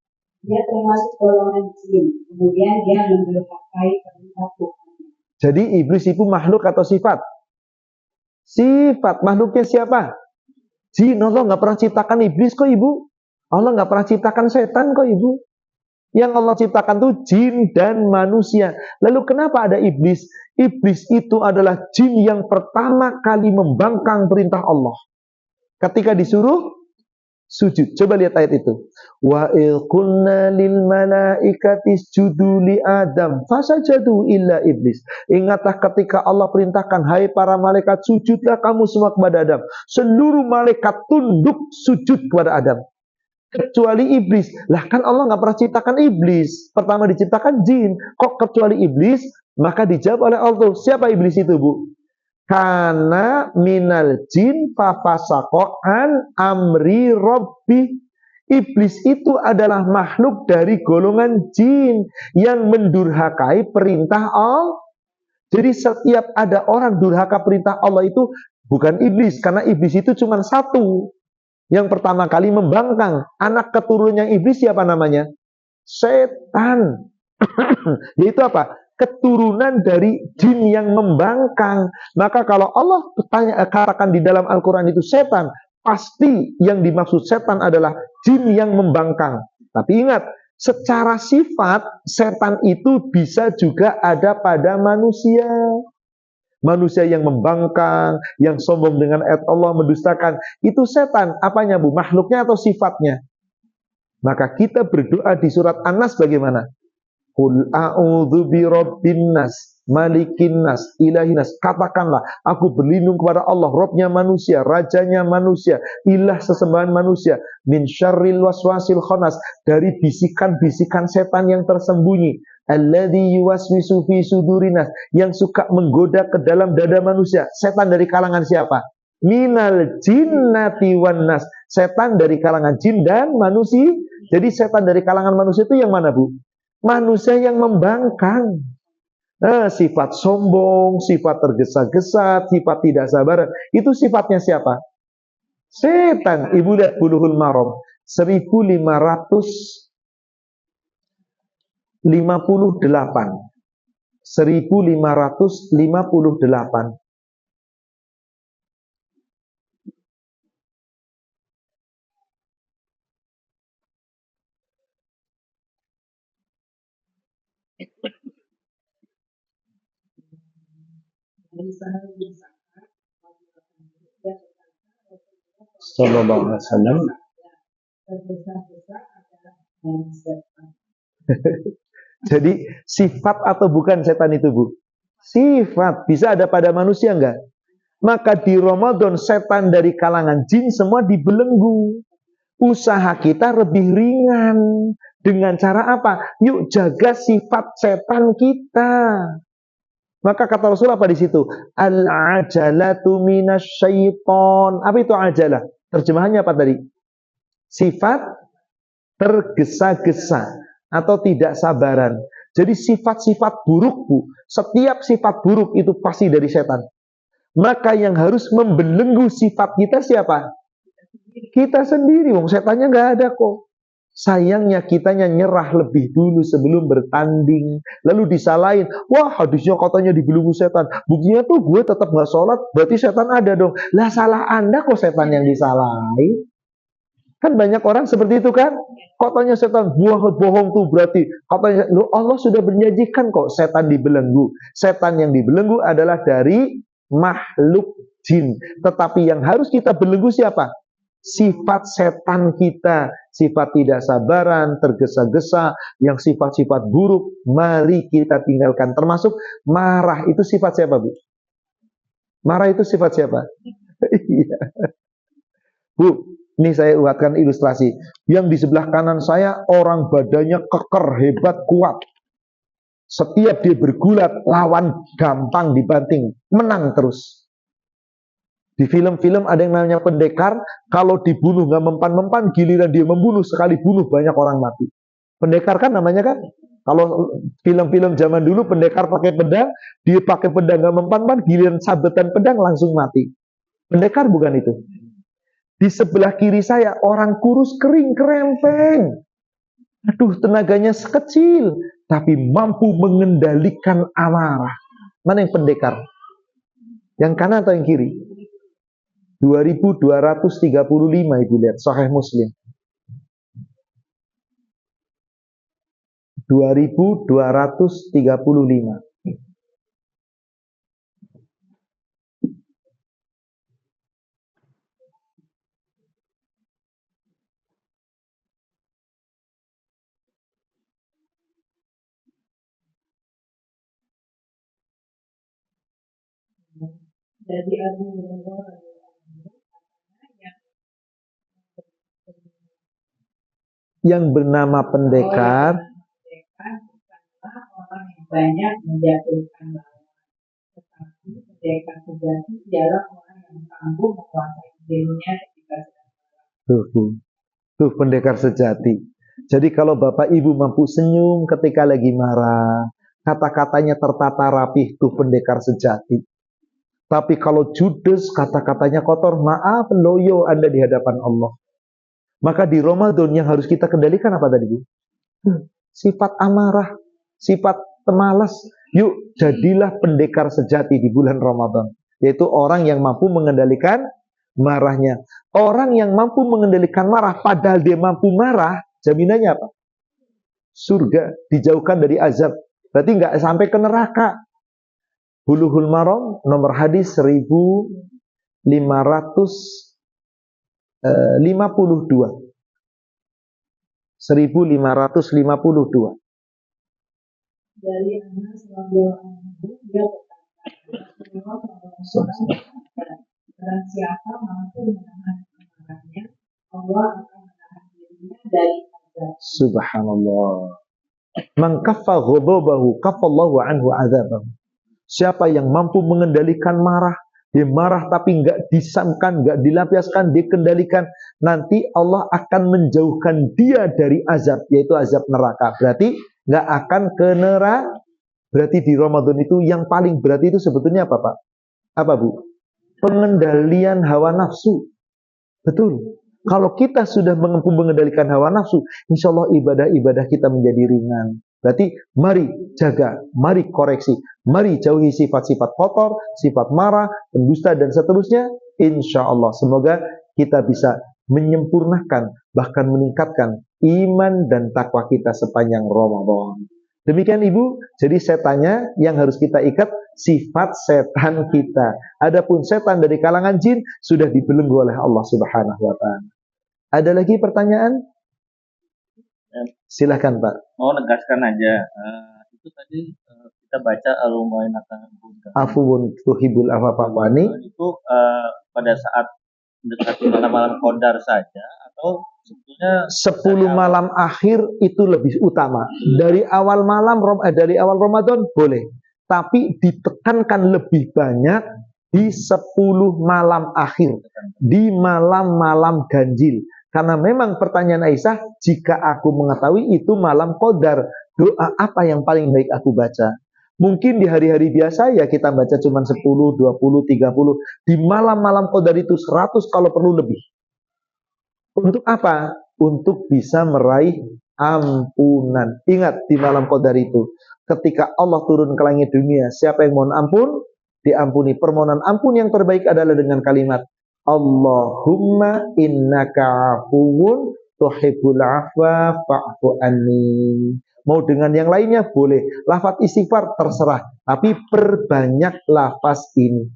Dia termasuk golongan jin. Kemudian dia mendurhakai perintah Tuhan. Jadi iblis itu makhluk atau sifat? Sifat. Makhluknya siapa? Jin. Allah nggak pernah ciptakan iblis kok ibu. Allah nggak pernah ciptakan setan kok ibu. Yang Allah ciptakan itu jin dan manusia. Lalu kenapa ada iblis? Iblis itu adalah jin yang pertama kali membangkang perintah Allah. Ketika disuruh sujud. Coba lihat ayat itu. Wa il qulna lil malaikati isjudu li Adam fasajadu illa iblis. Ingatlah ketika Allah perintahkan, hai para malaikat, sujudlah kamu semua kepada Adam. Seluruh malaikat tunduk sujud kepada Adam. Kecuali iblis. Lah kan Allah nggak pernah ciptakan iblis. Pertama diciptakan jin. Kok kecuali iblis? Maka dijawab oleh Allah. Siapa iblis itu, Bu? Karena minal jin fafasaqo an amri rabbi. Iblis itu adalah makhluk dari golongan jin yang mendurhakai perintah Allah. Jadi setiap ada orang durhaka perintah Allah itu bukan iblis. Karena iblis itu cuma satu. Yang pertama kali membangkang. Anak keturunannya iblis siapa namanya? Setan. Yaitu apa? Keturunan dari jin yang membangkang. Maka kalau Allah katakan di dalam Al-Quran itu setan, pasti yang dimaksud setan adalah jin yang membangkang. Tapi ingat, secara sifat setan itu bisa juga ada pada manusia. Manusia yang membangkang, yang sombong dengan ayat Allah, mendustakan, itu setan. Apanya Bu? Makhluknya atau sifatnya? Maka kita berdoa di surat An-Nas bagaimana? Qul a'udzu birabbin nas, malikin nas, ilahin nas. Katakanlah, aku berlindung kepada Allah, Robnya manusia, rajanya manusia, ilah sesembahan manusia, min syarril waswasil khannas, dari bisikan-bisikan setan yang tersembunyi, alladzi yuwaswisu fi sudurinas, yang suka menggoda ke dalam dada manusia. Setan dari kalangan siapa? Minal jinnati wan nas. Setan dari kalangan jin dan manusia. Jadi setan dari kalangan manusia itu yang mana, Bu? Manusia yang membangkang. Nah, sifat sombong, sifat tergesa-gesa, sifat tidak sabar, itu sifatnya siapa? Setan. Ibu lihat Bulughul Maram 1558. 1558. Sallallahu alaihi wasallam. Jadi sifat atau bukan setan itu, Bu? Sifat. Bisa ada pada manusia enggak? Maka di Ramadan setan dari kalangan jin semua dibelenggu. Usaha kita lebih ringan. Dengan cara apa? Yuk jaga sifat setan kita. Maka kata Rasul apa di situ? Al-ajalatu minasyaiton. Apa itu ajalah? Terjemahannya apa tadi? Sifat tergesa-gesa atau tidak sabaran. Jadi sifat-sifat buruk, Bu. Setiap sifat buruk itu pasti dari setan. Maka yang harus membelenggu sifat kita siapa? Kita sendiri, wong setannya nggak ada kok. Sayangnya kitanya nyerah lebih dulu sebelum bertanding. Lalu disalahin, wah hadisnya katanya dibelenggu setan. Buktinya tuh gue tetap nggak sholat, berarti setan ada dong. Lah salah Anda kok setan yang disalahin. Kan banyak orang seperti itu kan. Katanya setan, bohong tuh berarti. Katanya, Allah sudah berjanjikan kok setan dibelenggu. Setan yang dibelenggu adalah dari makhluk jin. Tetapi yang harus kita belenggu siapa? Sifat setan kita, sifat tidak sabaran, tergesa-gesa, yang sifat-sifat buruk, mari kita tinggalkan. Termasuk marah, itu sifat siapa, Bu? Marah itu sifat siapa? Bu, ini saya buatkan ilustrasi. Yang di sebelah kanan saya, orang badannya keker, hebat, kuat. Setiap dia bergulat, lawan gampang dibanting, menang terus. Di film-film ada yang namanya pendekar, kalau dibunuh nggak mempan-mempan, giliran dia membunuh, sekali bunuh banyak orang mati. Pendekar kan namanya kan? Kalau film-film zaman dulu pendekar pakai pedang, dia pakai pedang nggak mempan-mempan, giliran sabetan pedang langsung mati. Pendekar bukan itu. Di sebelah kiri saya, orang kurus kering, kerempeng. Aduh, tenaganya sekecil, tapi mampu mengendalikan amarah. Mana yang pendekar? Yang kanan atau yang kiri? 2235 Ibu lihat Sahih Muslim. 2235. Jadi Abu Hurairah yang bernama pendekar, bukanlah orang yang banyak menjatuhkan lawan, tetapi pendekar sejati ialah orang yang mampu menguasai dirinya ketika sedang marah. Tuh pendekar sejati. Jadi kalau Bapak Ibu mampu senyum ketika lagi marah, kata-katanya tertata rapih, tuh pendekar sejati. Tapi kalau judes, kata-katanya kotor, maaf loyo Anda di hadapan Allah. Maka di Ramadan yang harus kita kendalikan apa tadi, Bu? Sifat amarah. sifat pemalas. Yuk, jadilah pendekar sejati di bulan Ramadan, yaitu orang yang mampu mengendalikan marahnya. Orang yang mampu mengendalikan marah, padahal dia mampu marah, jaminannya apa? Surga, dijauhkan dari azab. Berarti nggak sampai ke neraka. Bulughul Maram, nomor hadis 1552. 1552. Dari Anas radhiyallahu anhu, dia berkata, barang siapa mampu menahan amarahnya, Allah akan menahan dirinya dari azab. Subhanallah. Man kaffa ghadabahu kaffallahu anhu adzabahu. Siapa yang mampu mengendalikan marah, dia marah tapi nggak disamkan, nggak dilampiaskan, dikendalikan, nanti Allah akan menjauhkan dia dari azab, yaitu azab neraka. Berarti nggak akan ke neraka. Berarti di Ramadan itu yang paling berat itu sebetulnya apa, Pak? Apa, Bu? Pengendalian hawa nafsu. Betul. Kalau kita sudah mampu mengendalikan hawa nafsu, insya Allah ibadah-ibadah kita menjadi ringan. Berarti mari jaga, mari koreksi, mari jauhi sifat-sifat kotor, sifat marah, pendusta dan seterusnya. Insya Allah semoga kita bisa menyempurnakan, bahkan meningkatkan iman dan takwa kita sepanjang Ramadan. Demikian Ibu, jadi setannya yang harus kita ikat sifat setan kita. Adapun setan dari kalangan jin sudah dibelenggu oleh Allah Subhanahu wa taala. Ada lagi pertanyaan? Silahkan Pak. Mau negaskan aja, itu tadi kita baca Afuwun tuhibul afafawani. Itu pada saat mendekati malam-malam Qadar saja atau sebetulnya 10 malam akhir itu lebih utama. Dari awal Ramadan boleh, tapi ditekankan lebih banyak di 10 malam akhir, di malam-malam ganjil. Karena memang pertanyaan Aisyah, jika aku mengetahui itu malam Qadar, doa apa yang paling baik aku baca? Mungkin di hari-hari biasa ya kita baca cuma 10, 20, 30. Di malam-malam Qadar itu 100 kalau perlu lebih. Untuk apa? Untuk bisa meraih ampunan. Ingat di malam Qadar itu, ketika Allah turun ke langit dunia, siapa yang mohon ampun, diampuni. Permohonan ampun yang terbaik adalah dengan kalimat Allahumma innaka afuwun tuhibbul afwa fa'fu anni. Mau dengan yang lainnya boleh. Lafaz istighfar terserah, tapi perbanyak lafaz ini.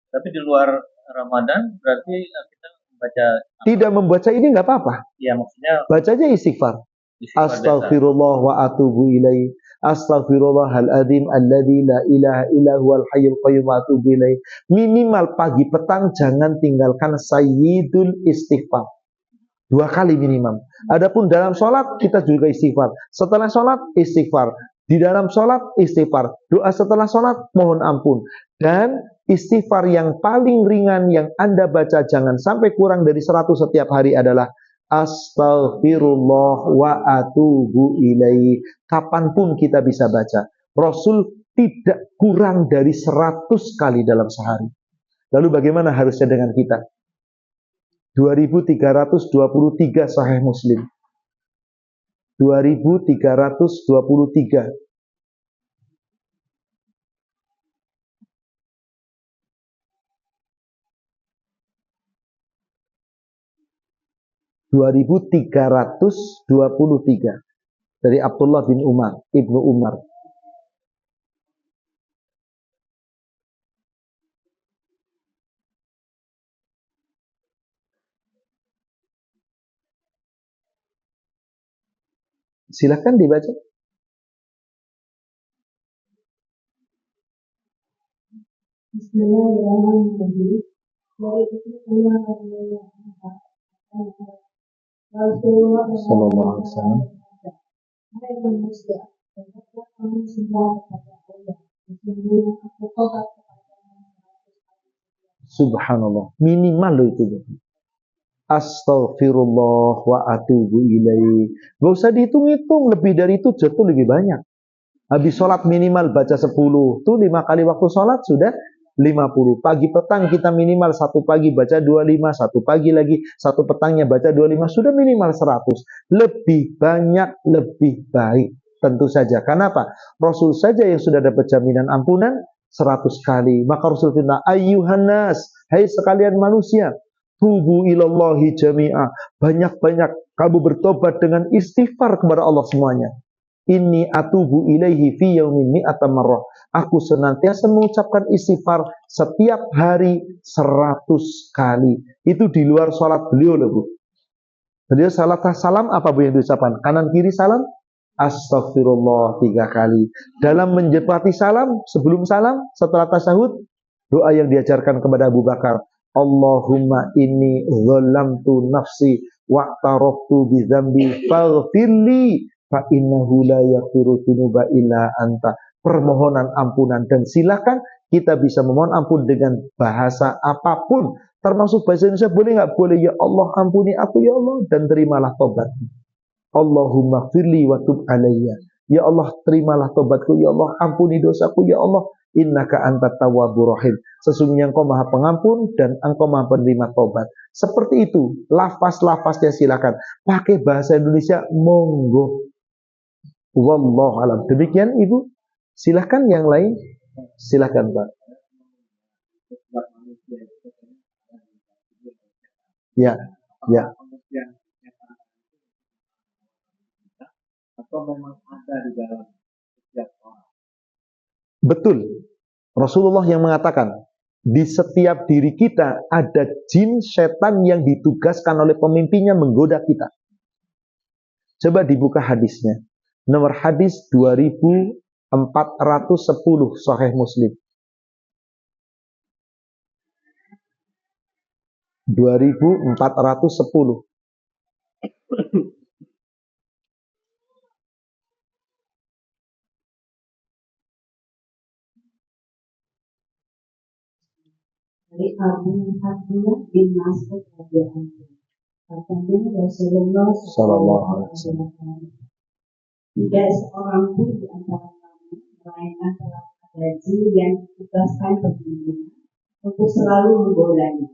Tapi di luar Ramadan berarti kita membaca tidak membaca ini nggak apa-apa. Ya maksudnya baca aja istighfar. Astaghfirullah wa atubu ilaih. Astaghfirullahal adzim alladzi la ilaha illa huwal hayyul qayyum wa atubu ilaih. Minimal pagi petang jangan tinggalkan sayyidul istighfar. 2 kali minimum. Adapun dalam sholat kita juga istighfar. Setelah sholat istighfar. Di dalam sholat istighfar. Doa setelah sholat mohon ampun. Dan istighfar yang paling ringan yang Anda baca jangan sampai kurang dari 100 setiap hari adalah Astaghfirullah wa atubu ilaih. Kapanpun kita bisa baca. Rasul tidak kurang dari 100 kali dalam sehari. Lalu bagaimana harusnya dengan kita? 2323 Sahih Muslim. 2323. Dari Abdullah bin Umar, Ibnu Umar. Silakan dibaca. Bismillahirrahmanirrahim. Rasulullah sallallahu alaihi wasallam. Hai manusia, bertakwalah kamu semua kepada Allah. Sesungguhnya aku tobat kepadamu. Subhanallah, minimal loh itu. Astaghfirullah wa atubu ilaih. Gak usah dihitung-hitung, lebih dari itu jatuh lebih banyak. Habis sholat minimal baca 10, tuh 5 kali waktu sholat sudah 50. Pagi petang kita minimal 1 pagi baca 25, 1 pagi lagi 1 petangnya baca 25, sudah minimal 100. Lebih banyak lebih baik. Tentu saja. Kenapa? Rasul saja yang sudah dapat jaminan ampunan 100 kali. Maka Rasul bilang, ayyuhannas, hai sekalian manusia, tubu ilallahi jami'a. Banyak-banyak kamu bertobat dengan istighfar kepada Allah semuanya. Inni atubu ilaihi fi yaumin mi'ata marrah. Aku senantiasa mengucapkan istighfar setiap hari 100 kali. Itu di luar sholat beliau loh, Bu. Beliau salam apa Bu yang diucapkan? Kanan kiri salam? Astagfirullah 3 kali. Dalam menjepati salam, sebelum salam, setelah tasyahud, doa yang diajarkan kepada Abu Bakar. Allahumma inni zalamtu nafsi wa'taraftu bidzambi faghfirli fa innahu la yaghfiru dzunuba illa anta. Permohonan ampunan, dan silakan kita bisa memohon ampun dengan bahasa apapun. Termasuk bahasa Indonesia boleh nggak? Boleh. Ya Allah ampuni aku ya Allah, dan terimalah tobat. Allahumma firli wa tub alayya. Ya Allah terimalah tobatku. Ya Allah ampuni dosaku. Ya Allah innaka antat tawwabur rahim. Sesungguhnya engkau maha pengampun dan engkau maha penerima tobat. Seperti itu. Lafaz-lafaznya silakan. Pakai bahasa Indonesia monggo. Wallahu alam. Demikian Ibu. Silakan yang lain. Silakan Pak. Ya, ya. Atau memang ada di dalam setiap orang? Betul. Rasulullah yang mengatakan, di setiap diri kita ada jin setan yang ditugaskan oleh pemimpinnya menggoda kita. Coba dibuka hadisnya. Nomor hadis 2410 Sahih Muslim. 2410. Dari Abu Abdullah bin Mas'ud radhiyallahu anhu. Katanya Rasulullah sallallahu alaihi wasallam, tidak seorang pun di antara kamu melainkan telah ada jin yang ditugaskan pemimpinnya untuk selalu menggodanya.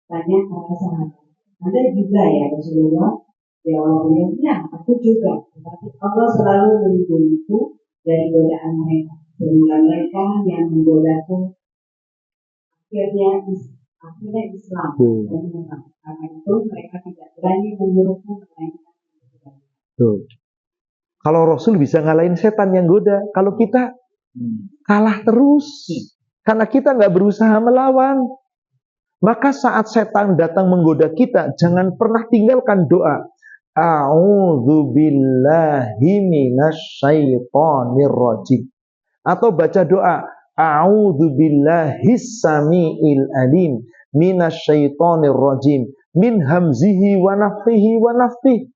Tanya para sahabat, Anda juga ya Rasulullah? Ya Allah, ya aku juga. Tetapi Allah selalu melindungiku dari godaan mereka, sehingga mereka yang menggodaku akhirnya Islam dan menang. Karena itu mereka tidak berani menyuruhku melainkan Tuh. Kalau Rasul bisa ngalahin setan yang goda, kalau kita kalah terus karena kita nggak berusaha melawan. Maka saat setan datang menggoda kita, jangan pernah tinggalkan doa. A'udzubillahi minasyaitonir rajim. Atau baca doa, A'udzubillahis samiil alim minasyaitonir rajim min hamzihi wa nafthihi wa nafthihi.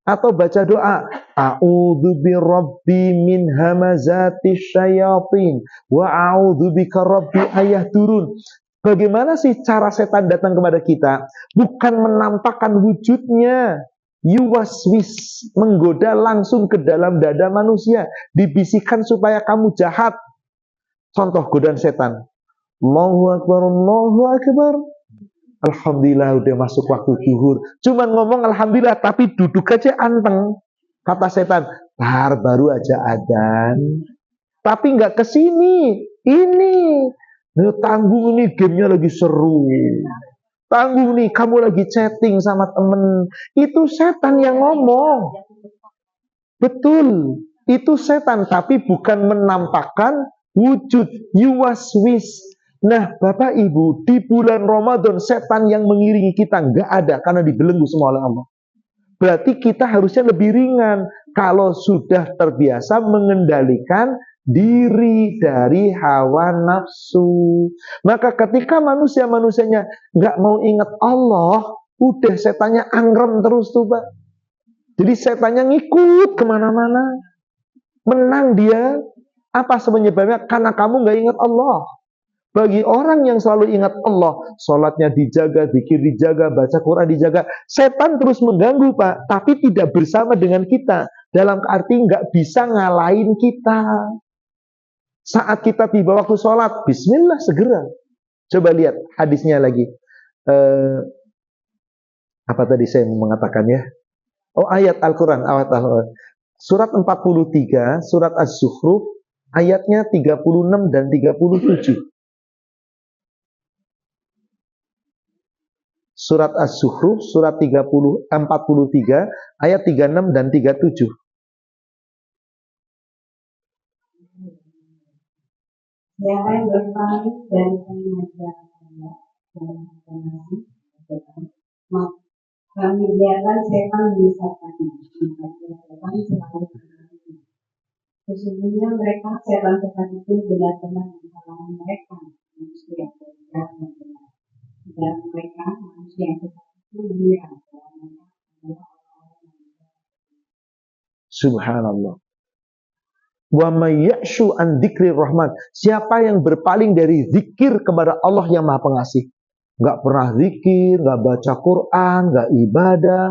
Atau baca doa, A'udzubirabbi min hamazatis syayatin wa a'udzubika rabbi ayahdurun. Bagaimana sih cara setan datang kepada kita? Bukan menampakkan wujudnya, yuwaswis, menggoda langsung ke dalam dada manusia, dibisikkan supaya kamu jahat. Contoh godaan setan. Allahu Akbar, Allahu Akbar. Alhamdulillah udah masuk waktu zuhur. Cuman ngomong Alhamdulillah, tapi duduk aja anteng. Kata setan, baru aja adzan. Tapi nggak kesini. Ini. Tanggung nih, gamenya lagi seru. Tanggung nih, kamu lagi chatting sama temen. Itu setan yang ngomong. Betul. Itu setan, tapi bukan menampakkan wujud, yuwaswis. Nah, Bapak Ibu, di bulan Ramadan setan yang mengiringi kita nggak ada karena dibelenggu semua oleh Allah. Berarti kita harusnya lebih ringan kalau sudah terbiasa mengendalikan diri dari hawa nafsu. Maka ketika manusia-manusianya nggak mau ingat Allah, udah setannya angrem terus tuh Pak. Jadi setannya ngikut kemana-mana. Menang dia. Apa sebabnya? Karena kamu nggak ingat Allah. Bagi orang yang selalu ingat Allah, sholatnya dijaga, zikir dijaga, baca Quran dijaga, setan terus mengganggu Pak, tapi tidak bersama dengan kita. Dalam arti nggak bisa ngalahin kita. Saat kita tiba waktu sholat, bismillah segera. Coba lihat hadisnya lagi. Apa tadi saya mau mengatakan ya? Oh, ayat Al-Quran. Surat 43, surat Az-Zukhruf, ayatnya 36 dan 37. Surat Az-Zukhruf, surat 43, ayat 36 dan 37. Siapa yang berpaling dari pengajaran Allah dalam informasi, maka kami biarkan setan menyesatkannya, maka setan selalu berpaling. Sesungguhnya mereka setan-setan itu benar-benar menghalangi mereka manusia yang benar dan benar. Dan mereka manusia yang sesat itu mengira bahwa mereka adalah orang-orang yang benar. Subhanallah. Wa may ya'shu an dzikrir rahman. Siapa yang berpaling dari zikir kepada Allah yang Maha Pengasih, enggak pernah zikir, enggak baca Quran, enggak ibadah,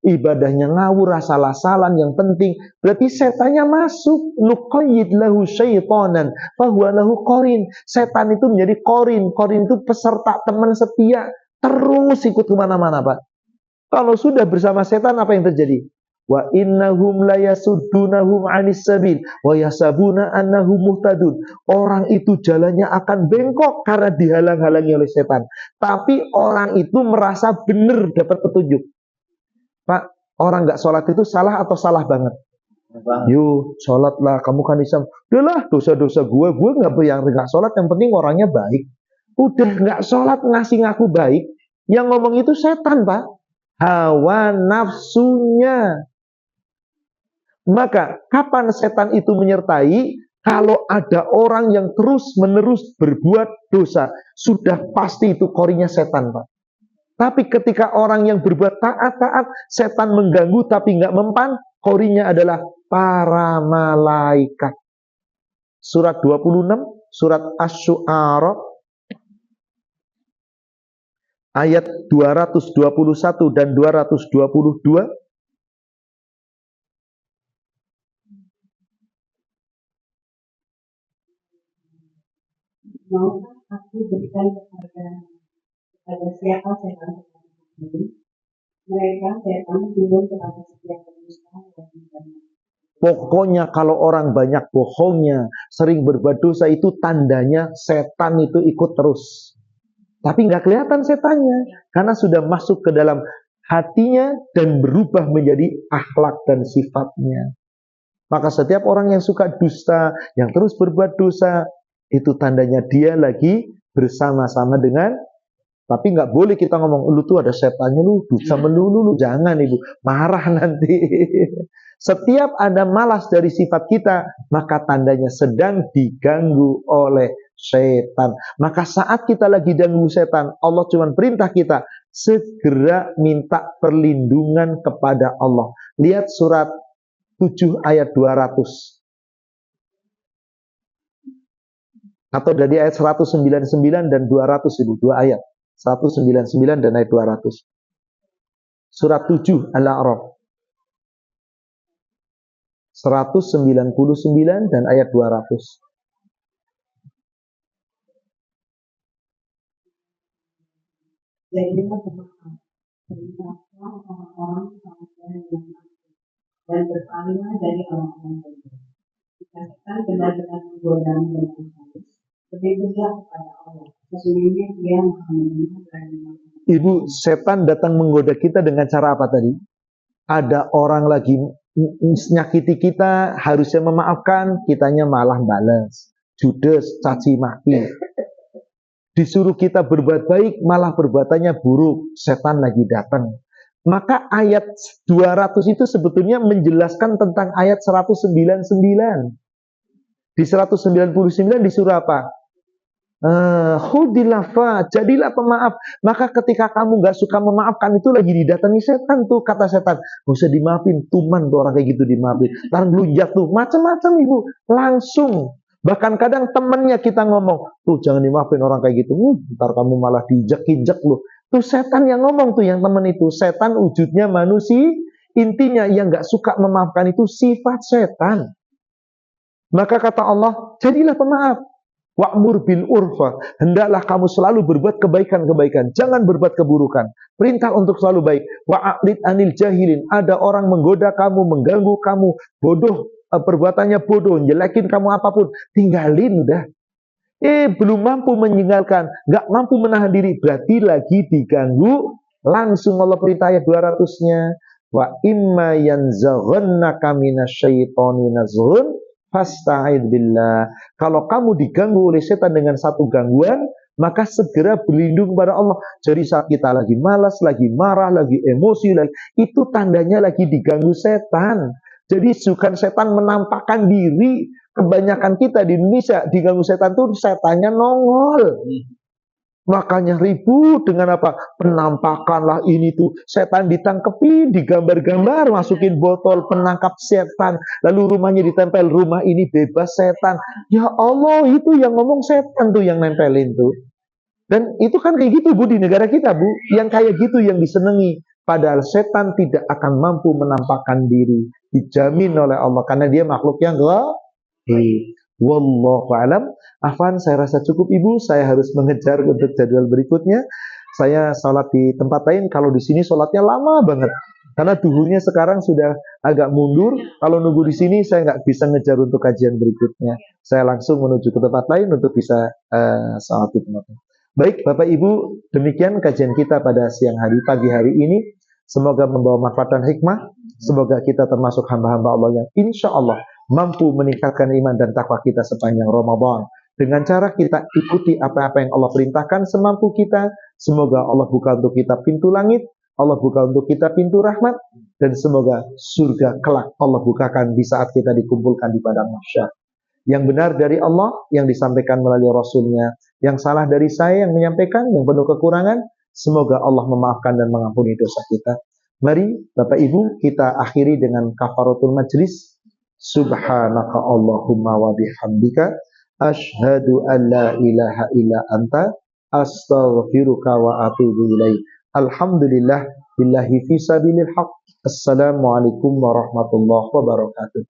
ibadahnya ngawur, asal-asalan, yang penting berarti setannya masuk. Nuqayyid lahu syaitanan fahuwa lahu qarin. Setan itu menjadi qarin. Qarin itu peserta, teman setia, terus ikut kemana-mana, Pak. Kalau sudah bersama setan, apa yang terjadi? Wa innahum la yasuddunahum 'anis sabil wa yasabuna annahum muhtadun. Orang itu jalannya akan bengkok karena dihalang-halangi oleh setan. Tapi orang itu merasa benar dapat petunjuk. Pak, orang nggak sholat itu salah atau salah banget? Yuk, sholatlah, kamu kan Islam. Udahlah, dosa-dosa gue nggak sholat, yang penting orangnya baik. Udah nggak sholat ngasih ngaku baik, yang ngomong itu setan, Pak. Hawa nafsunya. Maka kapan setan itu menyertai? Kalau ada orang yang terus-menerus berbuat dosa, sudah pasti itu qorinya setan, Pak. Tapi ketika orang yang berbuat taat-taat, setan mengganggu tapi nggak mempan, qorinya adalah para malaikat. Surat 26, surat Asy-Syu'ara, ayat 221 dan 222. Maukah aku berikan kepada siapa setan-setan itu? Mereka setan turun kepada setiap pendusta dan benar. Pokoknya kalau orang banyak bohongnya, sering berbuat dosa, itu tandanya setan itu ikut terus. Tapi nggak kelihatan setannya, karena sudah masuk ke dalam hatinya dan berubah menjadi akhlak dan sifatnya. Maka setiap orang yang suka dusta, yang terus berbuat dosa, itu tandanya dia lagi bersama-sama dengan. Tapi nggak boleh kita ngomong, lu tuh ada setannya, lu dosa melulu, lu jangan, ibu, marah nanti. Setiap ada malas dari sifat kita, maka tandanya sedang diganggu oleh setan. Maka saat kita lagi diganggu setan, Allah cuma perintah kita segera minta perlindungan kepada Allah. Lihat surat 7 ayat 200. Atau dari ayat 199 dan 200 itu dua ayat. 199 dan ayat 200. Surat 7 Al-A'raf. 199 dan ayat 200. Jadilah pemaaf, berikanlah orang-orang yang mati, dan berpalinglah dari orang-orang bodoh. Jika setan benar-benar menggodamu dengan halus, berlindunglah kepada Allah. Sesungguhnya Dia Maha Mendengar dan Maha Melihat. Ibu, setan datang menggoda kita dengan cara apa tadi? Ada orang lagi nyakiti kita, harusnya memaafkan, kitanya malah balas, judes, caci maki. Disuruh kita berbuat baik, malah perbuatannya buruk, setan lagi datang. Maka ayat 200 itu sebetulnya menjelaskan tentang ayat 199. Di 199 disuruh apa? Khudilafa, jadilah pemaaf. Maka ketika kamu gak suka memaafkan, itu lagi didatangi setan tuh, kata setan, gak usah dimaafin, tuman tuh orang kayak gitu dimaafin, ntar melunjak tuh, macam-macam ibu, langsung. Bahkan kadang temennya kita ngomong, tuh jangan dimaafin orang kayak gitu, ntar kamu malah dijek-injek loh. Tuh setan yang ngomong tuh, yang temen itu. Setan wujudnya manusia, intinya yang gak suka memaafkan itu sifat setan. Maka kata Allah, jadilah pemaaf. Wa'mur bil urfa, hendaklah kamu selalu berbuat kebaikan-kebaikan, jangan berbuat keburukan. Perintah untuk selalu baik. Wa'arid anil jahilin, ada orang menggoda kamu, mengganggu kamu, bodoh, perbuatannya bodoh, jelekin kamu apapun, tinggalin udah. Belum mampu meninggalkan, nggak mampu menahan diri, berarti lagi diganggu. Langsung Allah perintah ayat 200-nya. Wa imma yanzaghannaka minasyaitoni nazghun fasta'id billah. Kalau kamu diganggu oleh setan dengan satu gangguan, maka segera berlindung pada Allah. Jadi saat kita lagi malas, lagi marah, lagi emosi, itu tandanya lagi diganggu setan. Jadi bukan setan menampakkan diri. Kebanyakan kita di Indonesia diganggu setan tuh setannya nongol. Makanya ribut dengan apa? Penampakan lah ini tuh. Setan ditangkepin, digambar-gambar, masukin botol penangkap setan. Lalu rumahnya ditempel, rumah ini bebas setan. Ya Allah, itu yang ngomong setan tuh yang nempelin tuh. Dan itu kan kayak gitu Bu di negara kita Bu. Yang kayak gitu yang disenangi. Padahal setan tidak akan mampu menampakkan diri. Dijamin oleh Allah. Karena dia makhluk yang wallahu a'lam. Afwan, saya rasa cukup Ibu. Saya harus mengejar untuk jadwal berikutnya. Saya sholat di tempat lain. Kalau di sini sholatnya lama banget. Karena duhurnya sekarang sudah agak mundur. Kalau nunggu di sini saya nggak bisa ngejar untuk kajian berikutnya. Saya langsung menuju ke tempat lain untuk bisa sholat di tempat lain. Baik Bapak Ibu, demikian kajian kita pada siang hari, pagi hari ini. Semoga membawa manfaat dan hikmah. Semoga kita termasuk hamba-hamba Allah yang insya Allah mampu meningkatkan iman dan takwa kita sepanjang Ramadan. Dengan cara kita ikuti apa-apa yang Allah perintahkan semampu kita. Semoga Allah buka untuk kita pintu langit, Allah buka untuk kita pintu rahmat, dan semoga surga kelak Allah bukakan di saat kita dikumpulkan di padang mahsyar. Yang benar dari Allah, yang disampaikan melalui Rasulnya. Yang salah dari saya yang menyampaikan, yang penuh kekurangan, semoga Allah memaafkan dan mengampuni dosa kita. Mari Bapak Ibu kita akhiri dengan kafaratul majlis. Subhanaka Allahumma wa bihamdika asyhadu an la ilaha illa anta astaghfiruka wa atubu ilaik. Alhamdulillah billahi fi sabilil haq. Assalamualaikum warahmatullahi wabarakatuh.